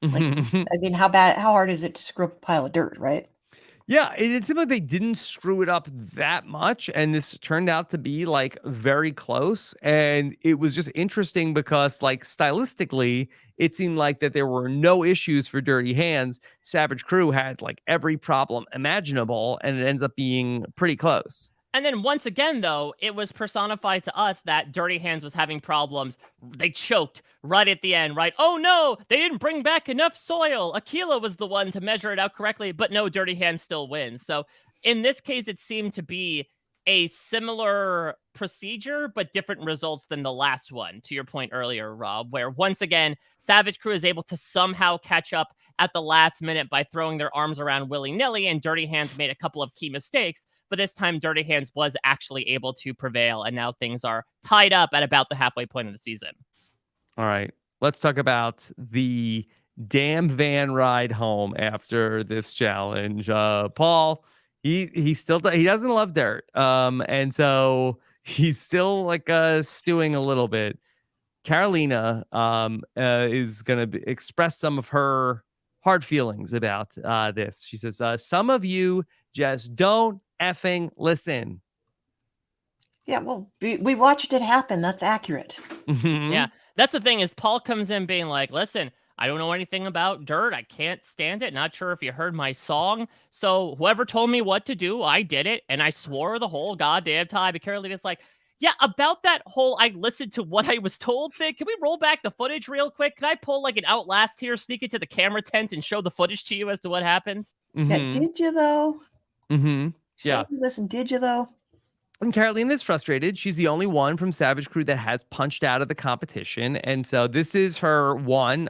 Like, Mhm. I mean, how hard is it to screw up a pile of dirt, right? Yeah, it seemed like they didn't screw it up that much, and this turned out to be like very close. And it was just interesting because, like, stylistically, it seemed like that there were no issues for Dirty Hands. Savage Crew had like every problem imaginable, and it ends up being pretty close. And then once again, though, it was personified to us that Dirty Hands was having problems. They choked right at the end, right? Oh no, they didn't bring back enough soil. Aquila was the one to measure it out correctly, but no, Dirty Hands still wins. So in this case, it seemed to be a similar procedure, but different results than the last one, to your point earlier, Rob, where once again, Savage Crew is able to somehow catch up at the last minute by throwing their arms around willy-nilly, and Dirty Hands made a couple of key mistakes. But this time, Dirty Hands was actually able to prevail, and now things are tied up at about the halfway point of the season. All right, let's talk about the damn van ride home after this challenge. Paul, he doesn't love dirt, and so he's still like stewing a little bit. Carolina is going to express some of her hard feelings about this. She says, some of you just don't effing listen. Yeah, well, we watched it happen, that's accurate. Yeah, Mhm. that's the thing is Paul comes in being like, listen, I don't know anything about dirt. I can't stand it. Not sure if you heard my song. So whoever told me what to do, I did it. And I swore the whole goddamn time. But Carolina's like, yeah, about that whole I listened to what I was told thing. Can we roll back the footage real quick? Can I pull like an Outlast here, sneak into the camera tent and show the footage to you as to what happened? Yeah, Mhm. did you though? Mhm. Say Yeah. you listened, did you though? And Carolina's frustrated. She's the only one from Savage Crew that has punched out of the competition. And so this is her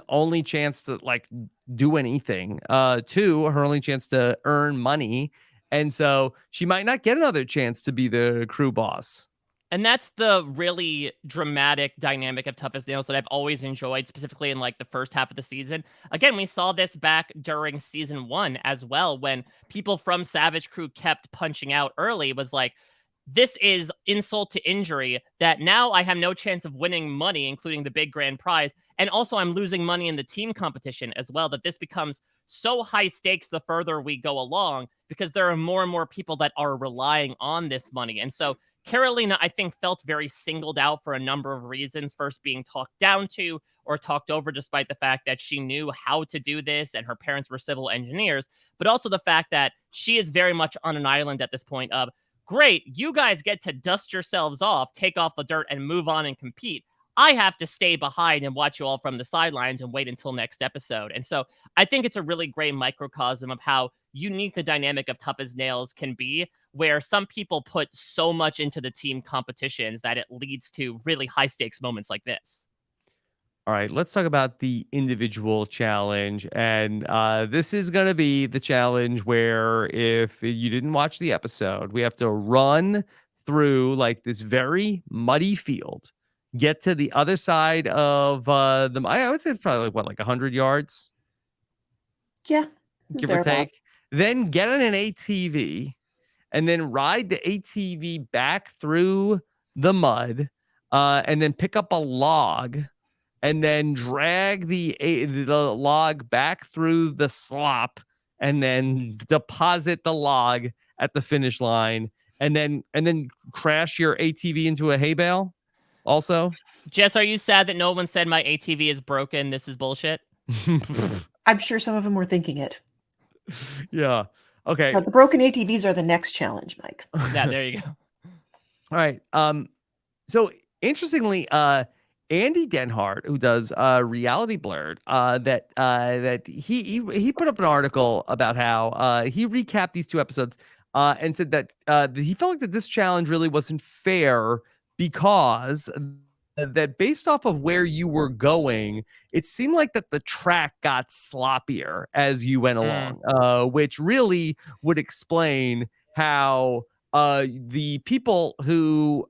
only chance to like do anything. Two, her only chance to earn money. And so she might not get another chance to be the crew boss. And that's the really dramatic dynamic of Toughest Nails that I've always enjoyed, specifically in like the first half of the season. Again, we saw this back during season 1 as well, when people from Savage Crew kept punching out early. It was like, this is insult to injury that now I have no chance of winning money, including the big grand prize. And also I'm losing money in the team competition as well, that this becomes so high stakes the further we go along, because there are more and more people that are relying on this money. And so Carolina, I think, felt very singled out for a number of reasons. First, being talked down to or talked over, despite the fact that she knew how to do this and her parents were civil engineers, but also the fact that she is very much on an island at this point of, great, you guys get to dust yourselves off, take off the dirt, and move on and compete. I have to stay behind and watch you all from the sidelines and wait until next episode. And so I think it's a really great microcosm of how unique the dynamic of Tough as Nails can be, where some people put so much into the team competitions that it leads to really high stakes moments like this. All right, let's talk about the individual challenge. And this is going to be the challenge where if you didn't watch the episode, we have to run through like this very muddy field, get to the other side of I would say it's probably like, what, like 100 yards? Yeah. Give or take. Then get on an ATV and then ride the ATV back through the mud and then pick up a log and then drag the log back through the slop and then deposit the log at the finish line and then crash your ATV into a hay bale also. Jess, are you sad that no one said my ATV is broken? This is bullshit. I'm sure some of them were thinking it. Yeah. Okay. But the broken ATVs are the next challenge, Mike. Yeah, there you go. All right. So interestingly, Andy Denhart, who does Reality Blurred, that he put up an article about how he recapped these two episodes and said that he felt like that this challenge really wasn't fair because that based off of where you were going, it seemed like that the track got sloppier as you went along, which really would explain how the people who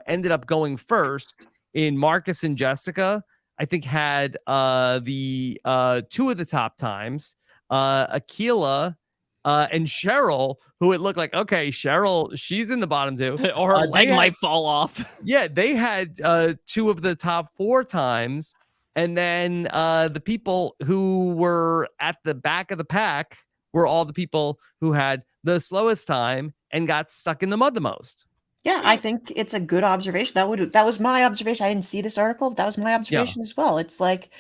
ended up going first in Marcus and Jessica, I think had the two of the top times, Akila and Cheryl, who it looked like, okay, Cheryl, she's in the bottom two. Or her leg might fall off. Yeah, they had two of the top 4 times. And then the people who were at the back of the pack were all the people who had the slowest time and got stuck in the mud the most. Yeah, I think it's a good observation. That was my observation. I didn't see this article. That was my observation as well. It's like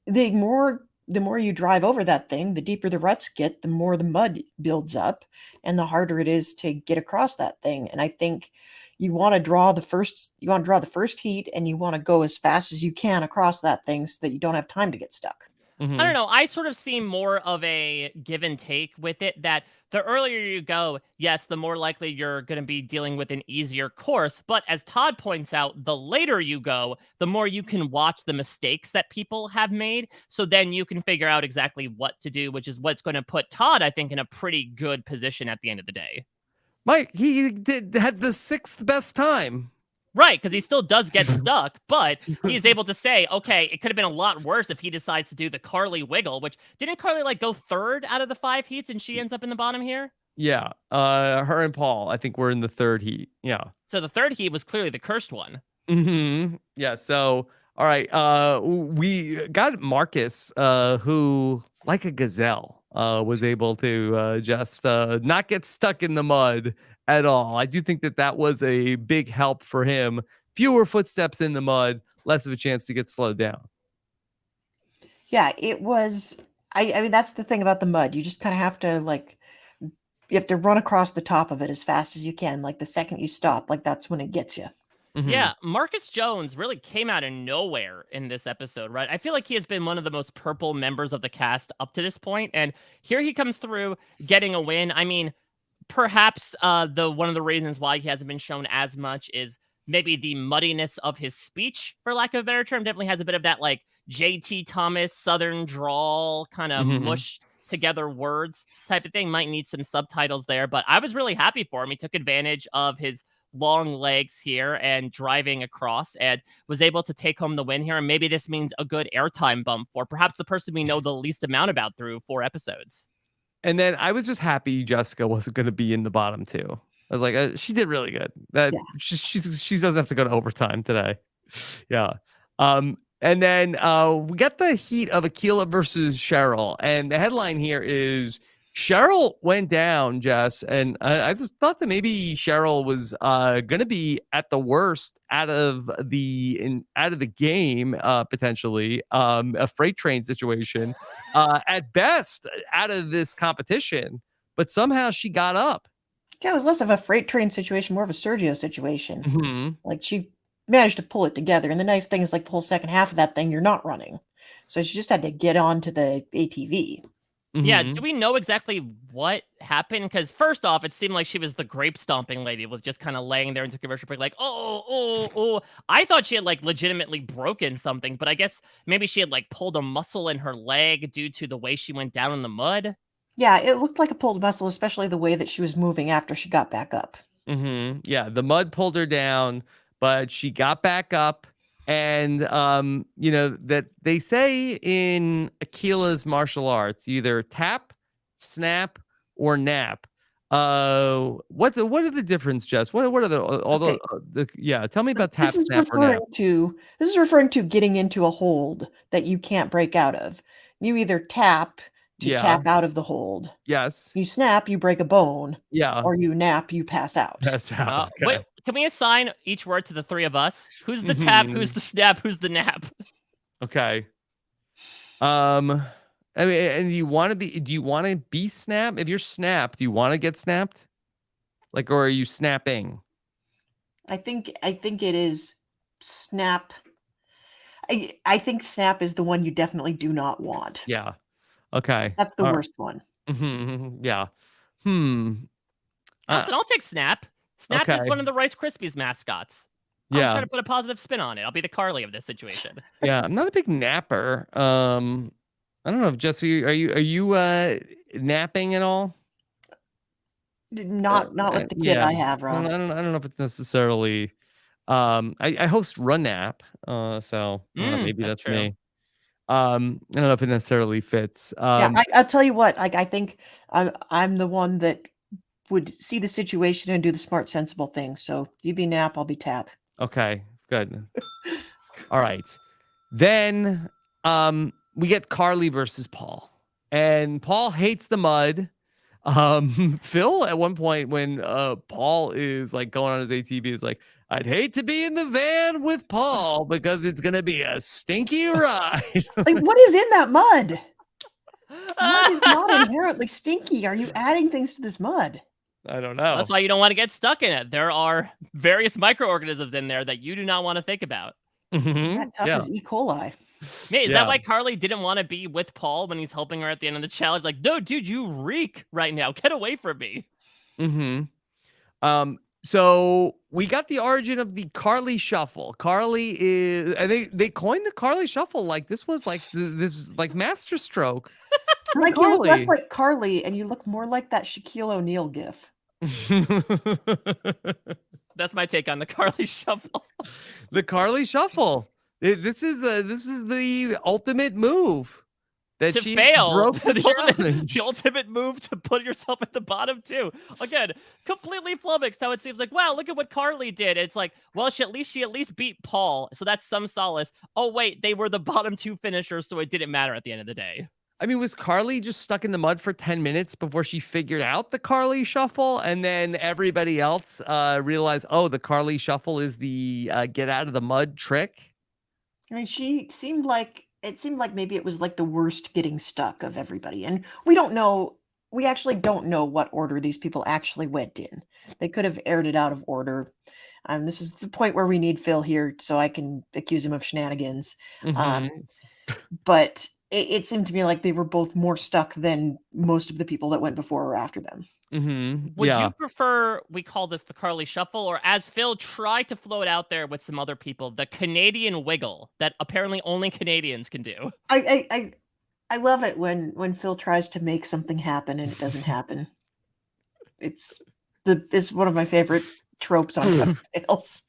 the more you drive over that thing, the deeper the ruts get, the more the mud builds up and the harder it is to get across that thing. And I think you want to draw the first heat and you want to go as fast as you can across that thing so that you don't have time to get stuck. I don't know. I sort of see more of a give and take with it, that the earlier you go, yes, the more likely you're going to be dealing with an easier course. But as Todd points out, the later you go, the more you can watch the mistakes that people have made. So then you can figure out exactly what to do, which is what's going to put Todd, I think, in a pretty good position at the end of the day. Mike, he had the 6th best time. Right, because he still does get stuck, but he's able to say, okay, it could have been a lot worse if he decides to do the Carly wiggle, which didn't Carly like go 3rd out of the 5 heats and she ends up in the bottom here? Yeah, her and Paul, I think, were in the 3rd heat. Yeah. So the 3rd heat was clearly the cursed one. Yeah, so, all right, we got Marcus, who, like a gazelle, was able to just not get stuck in the mud at all. I do think that was a big help for him. Fewer footsteps in the mud, less of a chance to get slowed down. Yeah, it was. I mean, that's the thing about the mud. You just kind of have to you have to run across the top of it as fast as you can. Like the second you stop, like that's when it gets you. Yeah, Marcus Jones really came out of nowhere in this episode, right? I feel like he has been one of the most purple members of the cast up to this point, and here he comes through getting a win. I mean, perhaps the one of the reasons why he hasn't been shown as much is maybe the muddiness of his speech, for lack of a better term. Definitely has a bit of that like JT Thomas Southern drawl kind of Mhm. mush together words type of thing. Might need some subtitles there, but I was really happy for him. He took advantage of his long legs here and driving across and was able to take home the win here. And maybe this means a good airtime bump for perhaps the person we know the least amount about through 4 episodes. And then I was just happy Jessica wasn't going to be in the bottom two. I was like, she did really good. That Yeah. she doesn't have to go to overtime today. Yeah. And then we got the heat of Akila versus Cheryl, and the headline here is Cheryl went down, Jess, and I just thought that maybe Cheryl was going to be at the worst out of the game, potentially a freight train situation, at best out of this competition, but somehow she got up. Yeah, it was less of a freight train situation, more of a Sergio situation. Mm-hmm. Like she managed to pull it together. And the nice thing is, like the whole second half of that thing, you're not running. So she just had to get onto the ATV. Yeah, Mm-hmm. do we know exactly what happened? Because first off, it seemed like she was the grape stomping lady with just kind of laying there into commercial break, like, oh. I thought she had like legitimately broken something, but I guess maybe she had like pulled a muscle in her leg due to the way she went down in the mud. Yeah, it looked like a pulled muscle, especially the way that she was moving after she got back up. Mm-hmm. Yeah, the mud pulled her down, but she got back up. And that they say in Akila's martial arts, either tap, snap, or nap. What are the difference, Jess? What are Okay. Tell me about tap, This is snap, or referring nap. to getting into a hold that you can't break out of. You either tap to Yeah. tap out of the hold. Yes. You snap, you break a bone, Yeah. or you nap, you pass out. That's how. Wait, Okay. can we assign each word to the three of us? Who's the tap? Who's Mhm. the snap? Who's the nap? Okay. I mean, and do you want to be snap? If you're snap, do you want to get snapped? Like, or are you snapping? I think it is snap. I think snap is the one you definitely do not want. Yeah. Okay. That's the All right. worst one. Yeah. Hmm. Uh, Allison, I'll take Snap. Snap is okay. one of the Rice Krispies mascots. I'll try Yeah. to put a positive spin on it. I'll be the Carly of this situation. Yeah. I'm not a big napper. I don't know if Jesse, are you napping at all? Not with the kid Yeah. I have, I don't, Rob. I don't I don't know if it's necessarily I host Run Nap, so maybe That's that's true. me. I don't know if it necessarily fits. Yeah, I'll tell you what, like, I think I'm the one that would see the situation and do the smart, sensible thing. So you be nap, I'll be tap. Okay, good. All right. Then we get Carly versus Paul. And Paul hates the mud. Phil at one point when Paul is like going on his ATV is like, I'd hate to be in the van with Paul because it's gonna be a stinky ride. Like, what is in that mud? Mud is not inherently stinky. Are you adding things to this mud? I don't Well, that's know. why you don't want to get stuck in it. There are various microorganisms in there that you do not want to think about. That tough Yeah. as E. coli. Man, is that Yeah. why Carly didn't want to be with Paul when he's helping her at the end of the challenge? Like, no, dude, you reek right now. Get away from me. Mm-hmm. So we got the origin of the Carly Shuffle. Carly is, and they coined the Carly Shuffle like this was like this is like masterstroke. Mike, you look less like Carly and you look more like that Shaquille O'Neal gif. That's my take on the Carly Shuffle. The Carly Shuffle. This is the ultimate move that To she fail, broke the the challenge. ultimate move to put yourself at the bottom too. Again, completely flummoxed how it seems like, wow, look at what Carly did. It's like, well, she at least beat Paul, so that's some solace. Oh wait, they were the bottom two finishers, so it didn't matter at the end of the day. I mean, was Carly just stuck in the mud for 10 minutes before she figured out the Carly Shuffle? And then everybody else realized, oh, the Carly Shuffle is the get out of the mud trick? I mean, it seemed like maybe it was like the worst getting stuck of everybody. And we actually don't know what order these people actually went in. They could have aired it out of order. This is the point where we need Phil here so I can accuse him of shenanigans. Mm-hmm. But it seemed to me like they were both more stuck than most of the people that went before or after them. Would you Yeah. prefer we call this the Carly Shuffle, or as Phil tried to float out there with some other people, the Canadian Wiggle that apparently only Canadians can do? I love it when Phil tries to make something happen and it doesn't happen. It's it's one of my favorite tropes on Tough Tales.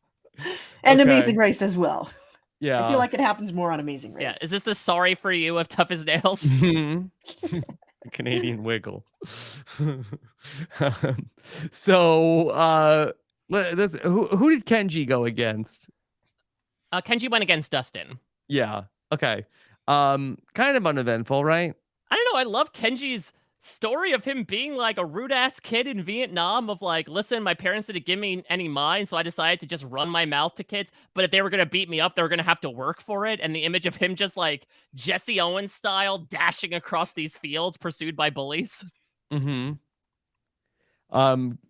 And Okay. Amazing Race as well. I feel Yeah. like it happens more on Amazing Yeah, Race. is this the sorry for you of Tough as Nails? Mhm. Canadian Wiggle. So, who did Kenji go against? Kenji went against Dustin. Yeah. Okay. Kind of uneventful, right? I don't know. I love Kenji's story of him being like a rude ass kid in Vietnam. Of like, listen, my parents didn't give me any mind, so I decided to just run my mouth to kids. But if they were gonna beat me up, they were gonna have to work for it. And the image of him just like Jesse Owens style dashing across these fields, pursued by bullies. Mhm.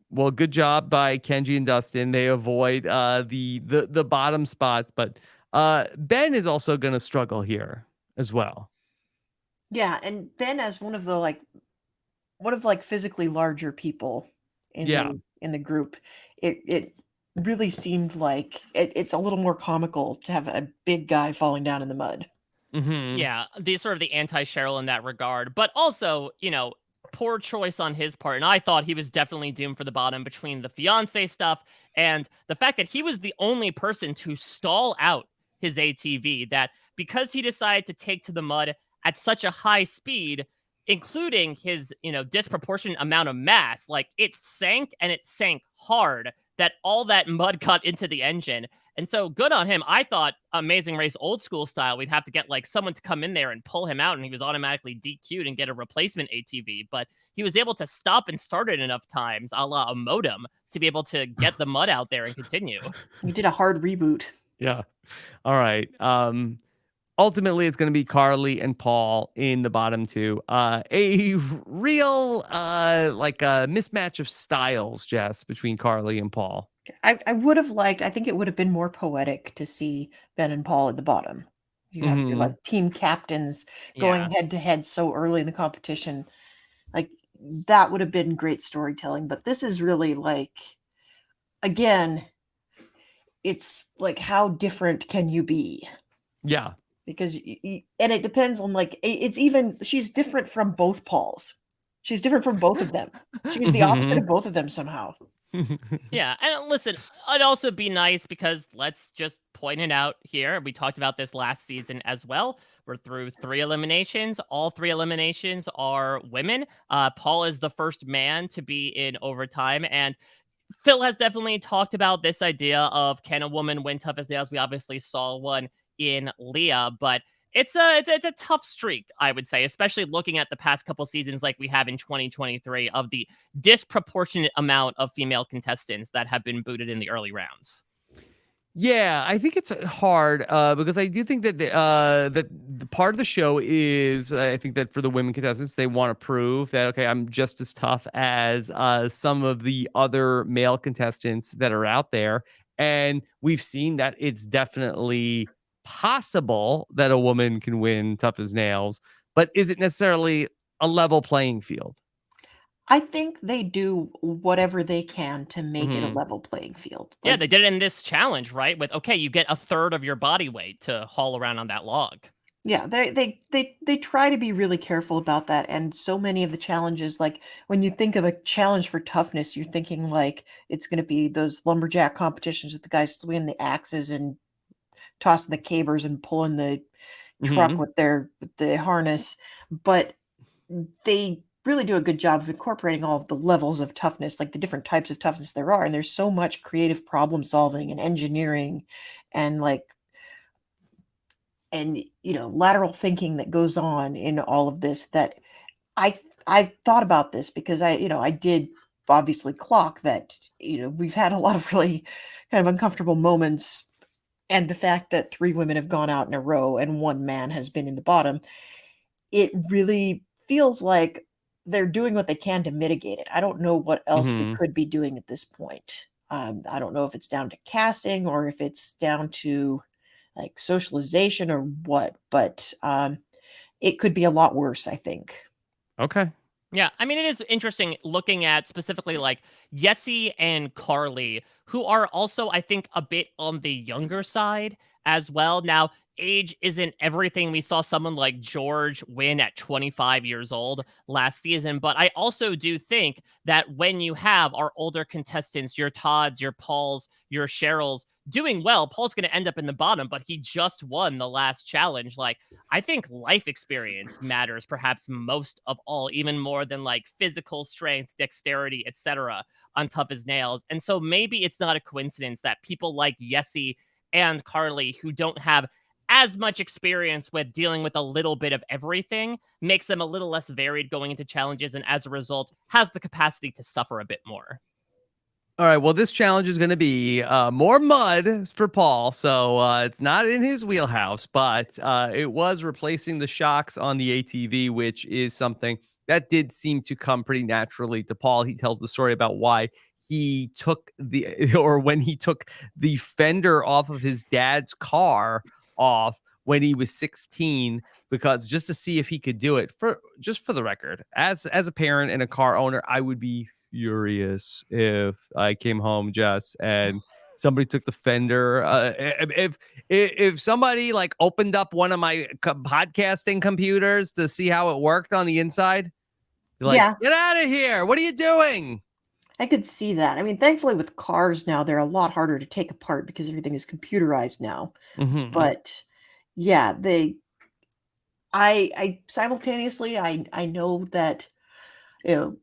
Well, good job by Kenji and Dustin. They avoid the bottom spots, but Ben is also going to struggle here as well. Yeah, and Ben as one of like physically larger people Yeah. in the group, it really seemed like it's a little more comical to have a big guy falling down in the mud. Mhm. Yeah, the sort of the anti-Cheryl in that regard, but also, poor choice on his part. And I thought he was definitely doomed for the bottom between the fiance stuff and the fact that he was the only person to stall out his ATV. That because he decided to take to the mud at such a high speed, including his, disproportionate amount of mass, like it sank and it sank hard. That all that mud got into the engine. And so good on him. I thought Amazing Race old school style, we'd have to get like someone to come in there and pull him out and he was automatically DQ'd and get a replacement ATV. But he was able to stop and start it enough times, a la a modem, to be able to get the mud out there and continue. We did a hard reboot. Yeah. All right. Ultimately it's going to be Carly and Paul in the bottom two. A real like a mismatch of styles, Jess, between Carly and Paul. I would have liked, I think it would have been more poetic to see Ben and Paul at the bottom. You have your like Mhm. team captains Yeah. going head to head so early in the competition. Like that would have been great storytelling. But this is really like, again, it's like how different can you be? Yeah. Because and it depends on like it's even she's different from both Pauls. She's different from both of them. She's the opposite Mhm. of both of them somehow. Yeah, and listen, it'd also be nice because let's just point it out here. We talked about this last season as well. We're through 3 eliminations. All 3 eliminations are women. Paul is the first man to be in overtime, and Phil has definitely talked about this idea of can a woman win Tough as Nails. We obviously saw one in Leah, but it's a tough streak, I would say, especially looking at the past couple seasons like we have in 2023 of the disproportionate amount of female contestants that have been booted in the early rounds. Yeah, I think it's hard because I do think that that the part of the show is I think that for the women contestants they want to prove that okay I'm just as tough as some of the other male contestants that are out there, and we've seen that it's definitely possible that a woman can win Tough as Nails, but is it necessarily a level playing field? I think they do whatever they can to make it a Hmm. level playing field. Yeah, Like, they did it in this challenge, right? With okay, you get a third of your body weight to haul around on that log. yeah, they try to be really careful about that. And so many of the challenges, like when you think of a challenge for toughness, you're thinking like it's going to be those lumberjack competitions with the guys swinging the axes and tossing the cabers and pulling the truck Hmm. with the harness. But they really do a good job of incorporating all of the levels of toughness, like the different types of toughness there are. And there's so much creative problem solving and engineering and lateral thinking that goes on in all of this that I've thought about this because I did obviously clock that, we've had a lot of really kind of uncomfortable moments, and the fact that 3 women have gone out in a row and 1 man has been in the bottom, it really feels like they're doing what they can to mitigate it. I don't know what else we Hmm. could be doing at this point. I don't know if it's down to casting or if it's down to like socialization or what, but it could be a lot worse, I think. Okay. Yeah, I mean, it is interesting looking at specifically like Yessie and Carly, who are also, I think, a bit on the younger side as well. Now, age isn't everything. We saw someone like George win at 25 years old last season, but I also do think that when you have our older contestants, your Todds, your Pauls, your Cheryls doing well, Paul's going to end up in the bottom, but he just won the last challenge. Like, I think life experience matters perhaps most of all, even more than like physical strength, dexterity, etc. on tough as nails. And so maybe it's not a coincidence that people like Yessie and Carly, who don't have as much experience with dealing with a little bit of everything, makes them a little less varied going into challenges, and as a result, has the capacity to suffer a bit more. All right. Well, this challenge is going to be more mud for Paul. So it's not in his wheelhouse, but it was replacing the shocks on the ATV, which is something that did seem to come pretty naturally to Paul. He tells the story about why he took or when he took the fender off of his dad's car off when he was 16, because just to see if he could do it. For the record, as a parent and a car owner, I would be furious if I came home, Jess, and somebody took the fender. If somebody like opened up one of my podcasting computers to see how it worked on the inside, like, Yeah. get out of here! What are you doing? I could see that. I mean, thankfully with cars now, they're a lot harder to take apart because everything is computerized now. Mm-hmm. But yeah, I simultaneously, I know that, you know,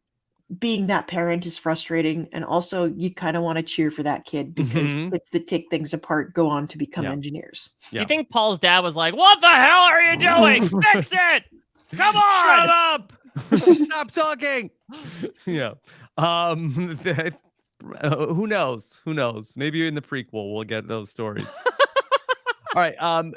being that parent is frustrating, and also you kind of want to cheer for that kid because kids that take things apart go on to become engineers. Do you think Paul's dad was like, "What the hell are you doing? Fix it! Come on! Shut up! Stop talking!" Yeah. Who knows? Who knows? Maybe in the prequel we'll get those stories. All right.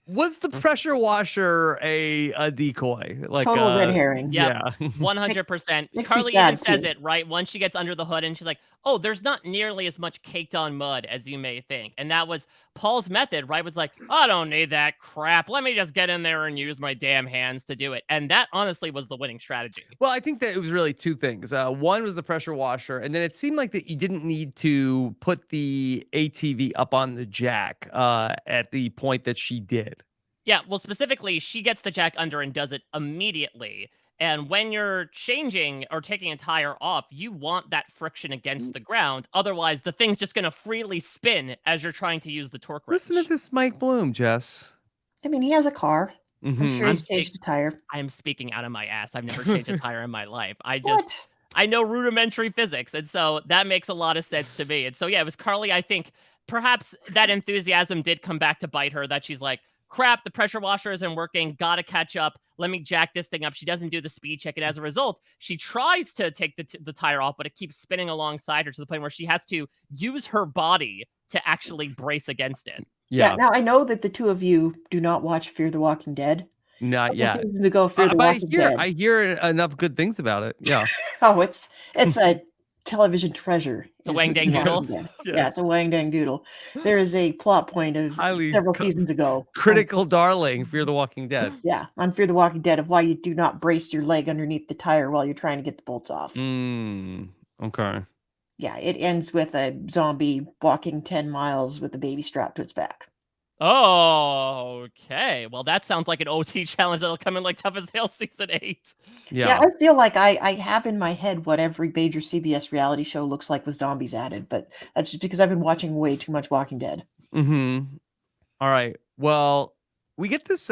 Was the pressure washer a decoy? Like Total red herring. Yep, Yeah. 100%. Makes me Carly even sad, says too. it, right? Once she gets under the hood and she's like, "Oh, there's not nearly as much caked on mud as you may think." And that was Paul's method, right? Was like, "I don't need that crap. Let me just get in there and use my damn hands to do it." And that honestly was the winning strategy. Well, I think that it was really two things. One was the pressure washer, and then it seemed like that you didn't need to put the ATV up on the jack at the point that she did. Yeah, well, specifically, she gets the jack under and does it immediately. And when you're changing or taking a tire off, you want that friction against the ground. Otherwise, the thing's just going to freely spin as you're trying to use the torque wrench. Listen to this Mike Bloom, Jess. I mean, he has a car. I'm sure he's changed a tire. I am speaking out of my ass. I've never changed a tire in my life. What? I know rudimentary physics. And so that makes a lot of sense to me. And so, yeah, it was Carly. I think perhaps that enthusiasm did come back to bite her, that she's like, crap, the pressure washer isn't working. Gotta catch up. Let me jack this thing up. She doesn't do the speed check. And as a result, she tries to take the tire off, but it keeps spinning alongside her to the point where she has to use her body to actually brace against it. Yeah. Now, I know that the two of you do not watch Fear the Walking Dead. Not yet. To go Fear the Walking Dead. I hear enough good things about it. Yeah. Oh, it's a television treasure. It's a wang dang doodle. Yeah, it's a wang dang doodle. There is a plot point of several seasons ago. Critical darling, Fear the Walking Dead. Yeah, on Fear the Walking Dead, of why you do not brace your leg underneath the tire while you're trying to get the bolts off. Okay. Yeah, it ends with a zombie walking 10 miles with a baby strapped to its back. Oh, okay. Well, that sounds like an OT challenge that'll come in like Tough as Nails season 8. Yeah, I feel like I have in my head what every major CBS reality show looks like with zombies added, but that's just because I've been watching way too much Walking Dead. All right. Well, we get this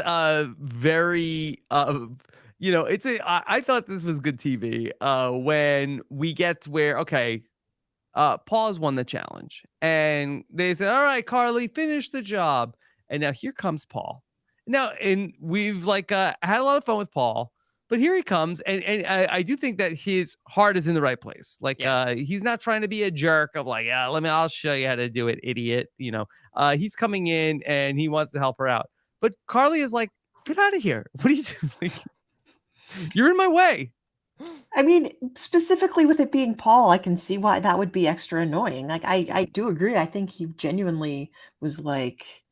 very it's I thought this was good TV when we get where Paul's won the challenge and they say, all right, Carly, finish the job. And now here comes Paul. Now, and we've had a lot of fun with Paul, but here he comes. And I do think that his heart is in the right place. He's not trying to be a jerk of I'll show you how to do it, idiot. He's coming in and he wants to help her out. But Carly is like, get out of here. What are you doing? You're in my way. I mean, specifically with it being Paul, I can see why that would be extra annoying. I do agree. I think he genuinely was like,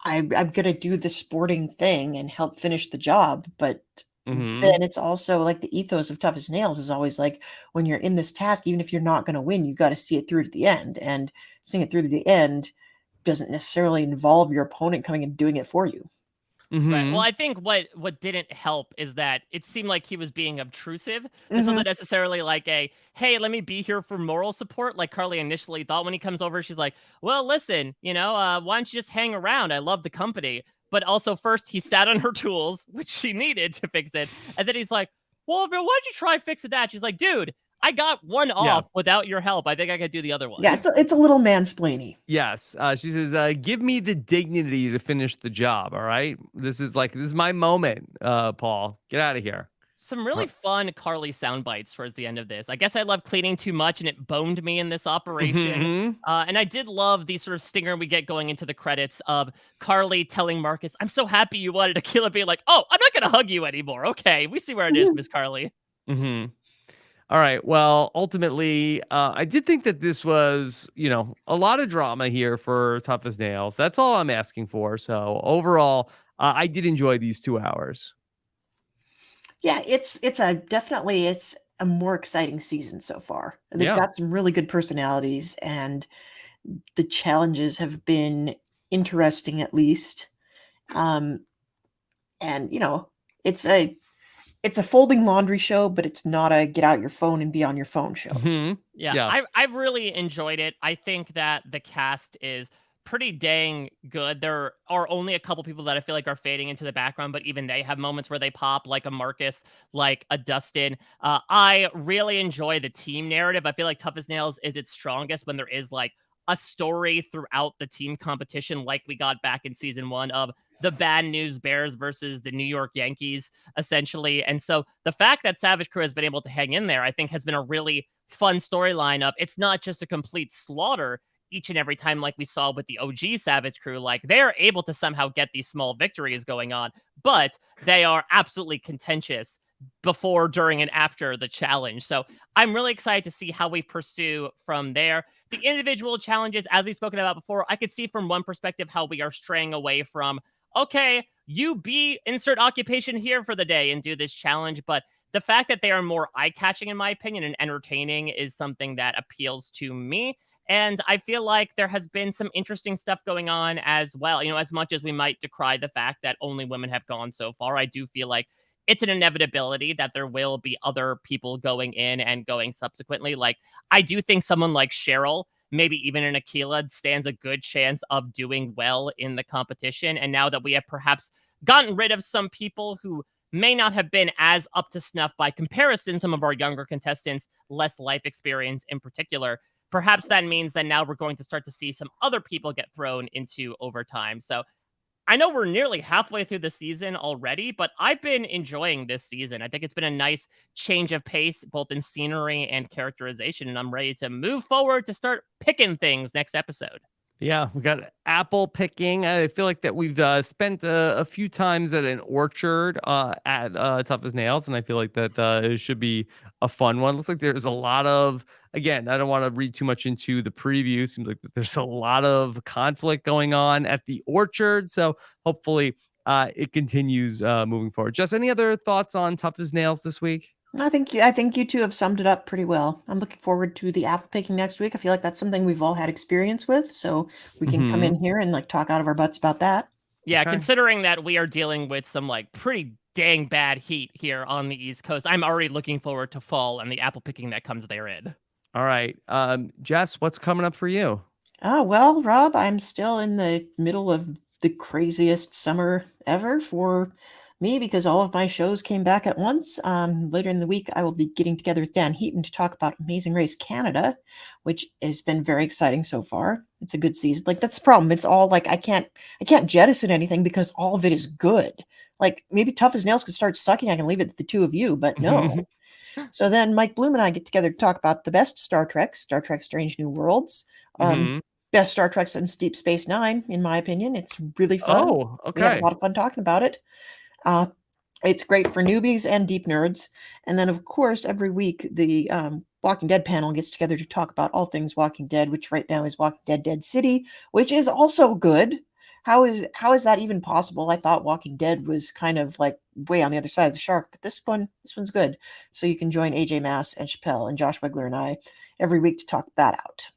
I'm gonna do the sporting thing and help finish the job, but Mhm. then it's also like the ethos of Tough as Nails is always like, when you're in this task, even if you're not gonna win, you gotta see it through to the end, and seeing it through to the end doesn't necessarily involve your opponent coming and doing it for you. Right. Well, Mhm. I think what didn't help is that it seemed like he was being obtrusive. This Mhm. wasn't necessarily like a, "Hey, let me be here for moral support," like Carly initially thought when he comes over. She's like, "Well, listen, why don't you just hang around? I love the company." But also, first he sat on her tools, which she needed to fix it, and then he's like, "Well, but why don't you try fixing that?" She's like, "Dude, I got one Yeah. off without your help. I think I could do the other Yeah, one." it's a little mansplainy. Yes. She says, "Give me the dignity to finish the job, all right? This is my moment, Paul. Get out of here." Some Uh, really fun Carly sound bites towards the end of this. I guess I love cleaning too much and it boned me in this operation. mhm. And I did love the sort of stinger we get going into the credits of Carly telling Marcus, "I'm so happy you wanted to kill it," being like, "Oh, I'm not going to hug you anymore. Okay, we see where it is, Miss Carly." Mhm. All right. Well, ultimately, I did think that this was, a lot of drama here for Tough as Nails. That's all I'm asking for. So overall, I did enjoy these 2 hours. Yeah, it's a more exciting season so far. They've Yeah. got some really good personalities, and the challenges have been interesting at least. Um, and it's a folding laundry show, but it's not a get out your phone and be on your phone show. Hmm. Yeah, Yeah. I've really enjoyed it. I think that the cast is pretty dang good. There are only a couple people that I feel like are fading into the background, but even they have moments where they pop, like a Marcus, like a Dustin. I really enjoy the team narrative. I feel like Tough as Nails is its strongest when there is like a story throughout the team competition, like we got back in season one of the Bad News Bears versus the New York Yankees, essentially. And so the fact that Savage Crew has been able to hang in there, I think, has been a really fun storyline of it's not just a complete slaughter each and every time like we saw with the OG Savage Crew. Like they're able to somehow get these small victories going on, but they are absolutely contentious before, during, and after the challenge. So I'm really excited to see how we pursue from there. The individual challenges, as we've spoken about before, I could see from one perspective how we are straying away from, okay, you be insert occupation here for the day and do this challenge. But the fact that they are more eye-catching, in my opinion, and entertaining is something that appeals to me. And I feel like there has been some interesting stuff going on as well. As much as we might decry the fact that only women have gone so far, I do feel like it's an inevitability that there will be other people going in and going subsequently. Like, I do think someone like Cheryl, maybe even an Aquila, stands a good chance of doing well in the competition. And now that we have perhaps gotten rid of some people who may not have been as up to snuff by comparison, some of our younger contestants, less life experience in particular, perhaps that means that now we're going to start to see some other people get thrown into overtime. So I know we're nearly halfway through the season already, but I've been enjoying this season. I think it's been a nice change of pace, both in scenery and characterization, and I'm ready to move forward to start picking things next episode. Yeah, we got apple picking. I feel like that we've spent a few times at an orchard at Tough as Nails, and I feel like that it should be a fun one. Looks like there's a lot of, again, I don't want to read too much into the preview. Seems like that there's a lot of conflict going on at the orchard, so hopefully it continues moving forward. Just any other thoughts on Tough as Nails this week? I think you two have summed it up pretty well. I'm looking forward to the apple picking next week. I feel like that's something we've all had experience with, so we can come Hmm. in here and like talk out of our butts about that. Yeah, Okay. considering that we are dealing with some like pretty dang bad heat here on the East Coast, I'm already looking forward to fall and the apple picking that comes therein. All right. Jess, what's coming up for you? Oh, well, Rob, I'm still in the middle of the craziest summer ever for me because all of my shows came back at once. Later in the week, I will be getting together with Dan Heaton to talk about Amazing Race Canada, which has been very exciting so far. It's a good season. Like that's the problem. It's all like I can't jettison anything because all of it is good. Like maybe Tough as Nails could start sucking. I can leave it to the two of you, but no. So then Mike Bloom and I get together to talk about the best Star Trek, Star Trek Strange New Worlds. Um, Hmm. Best Star Trek since Deep Space Nine, in my opinion. It's really fun. Oh, We have a okay. lot of fun talking about it. Uh, it's great for newbies and deep nerds. And then, of course, every week the Walking Dead panel gets together to talk about all things Walking Dead, which right now is Walking Dead Dead City, which is also good. how is that even possible? I thought Walking Dead was kind of like way on the other side of the shark, but this one's good. So you can join AJ Mass and Chappelle and Josh Wegler and I every week to talk that out.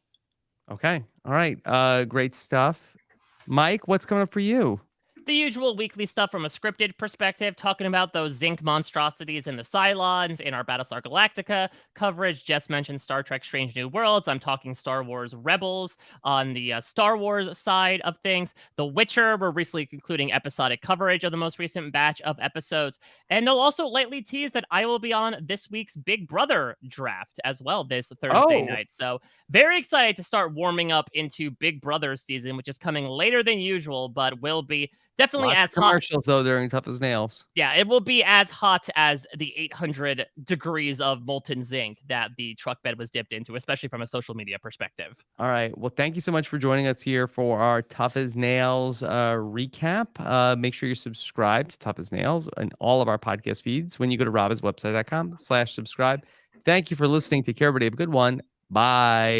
Okay. All right. Great stuff. Mike, what's coming up for you? The usual weekly stuff from a scripted perspective, talking about those zinc monstrosities in the Cylons in our Battlestar Galactica coverage. Jess mentioned Star Trek Strange New Worlds. I'm talking Star Wars Rebels on the Star Wars side of things. The Witcher, we're recently concluding episodic coverage of the most recent batch of episodes. And they'll also lightly tease that I will be on this week's Big Brother draft as well this Thursday night. So very excited to start warming up into Big Brother season, which is coming later than usual, but will be definitely Lots as of commercials though during Tough as Nails. Yeah, it will be as hot as the 800 degrees of molten zinc that the truck bed was dipped into, especially from a social media perspective. All right. Well, thank you so much for joining us here for our Tough as Nails recap. Make sure you're subscribed to Tough as Nails and all of our podcast feeds when you go to robbinswebsite.com/subscribe. Thank you for listening. Take care, everybody. Have a good one. Bye.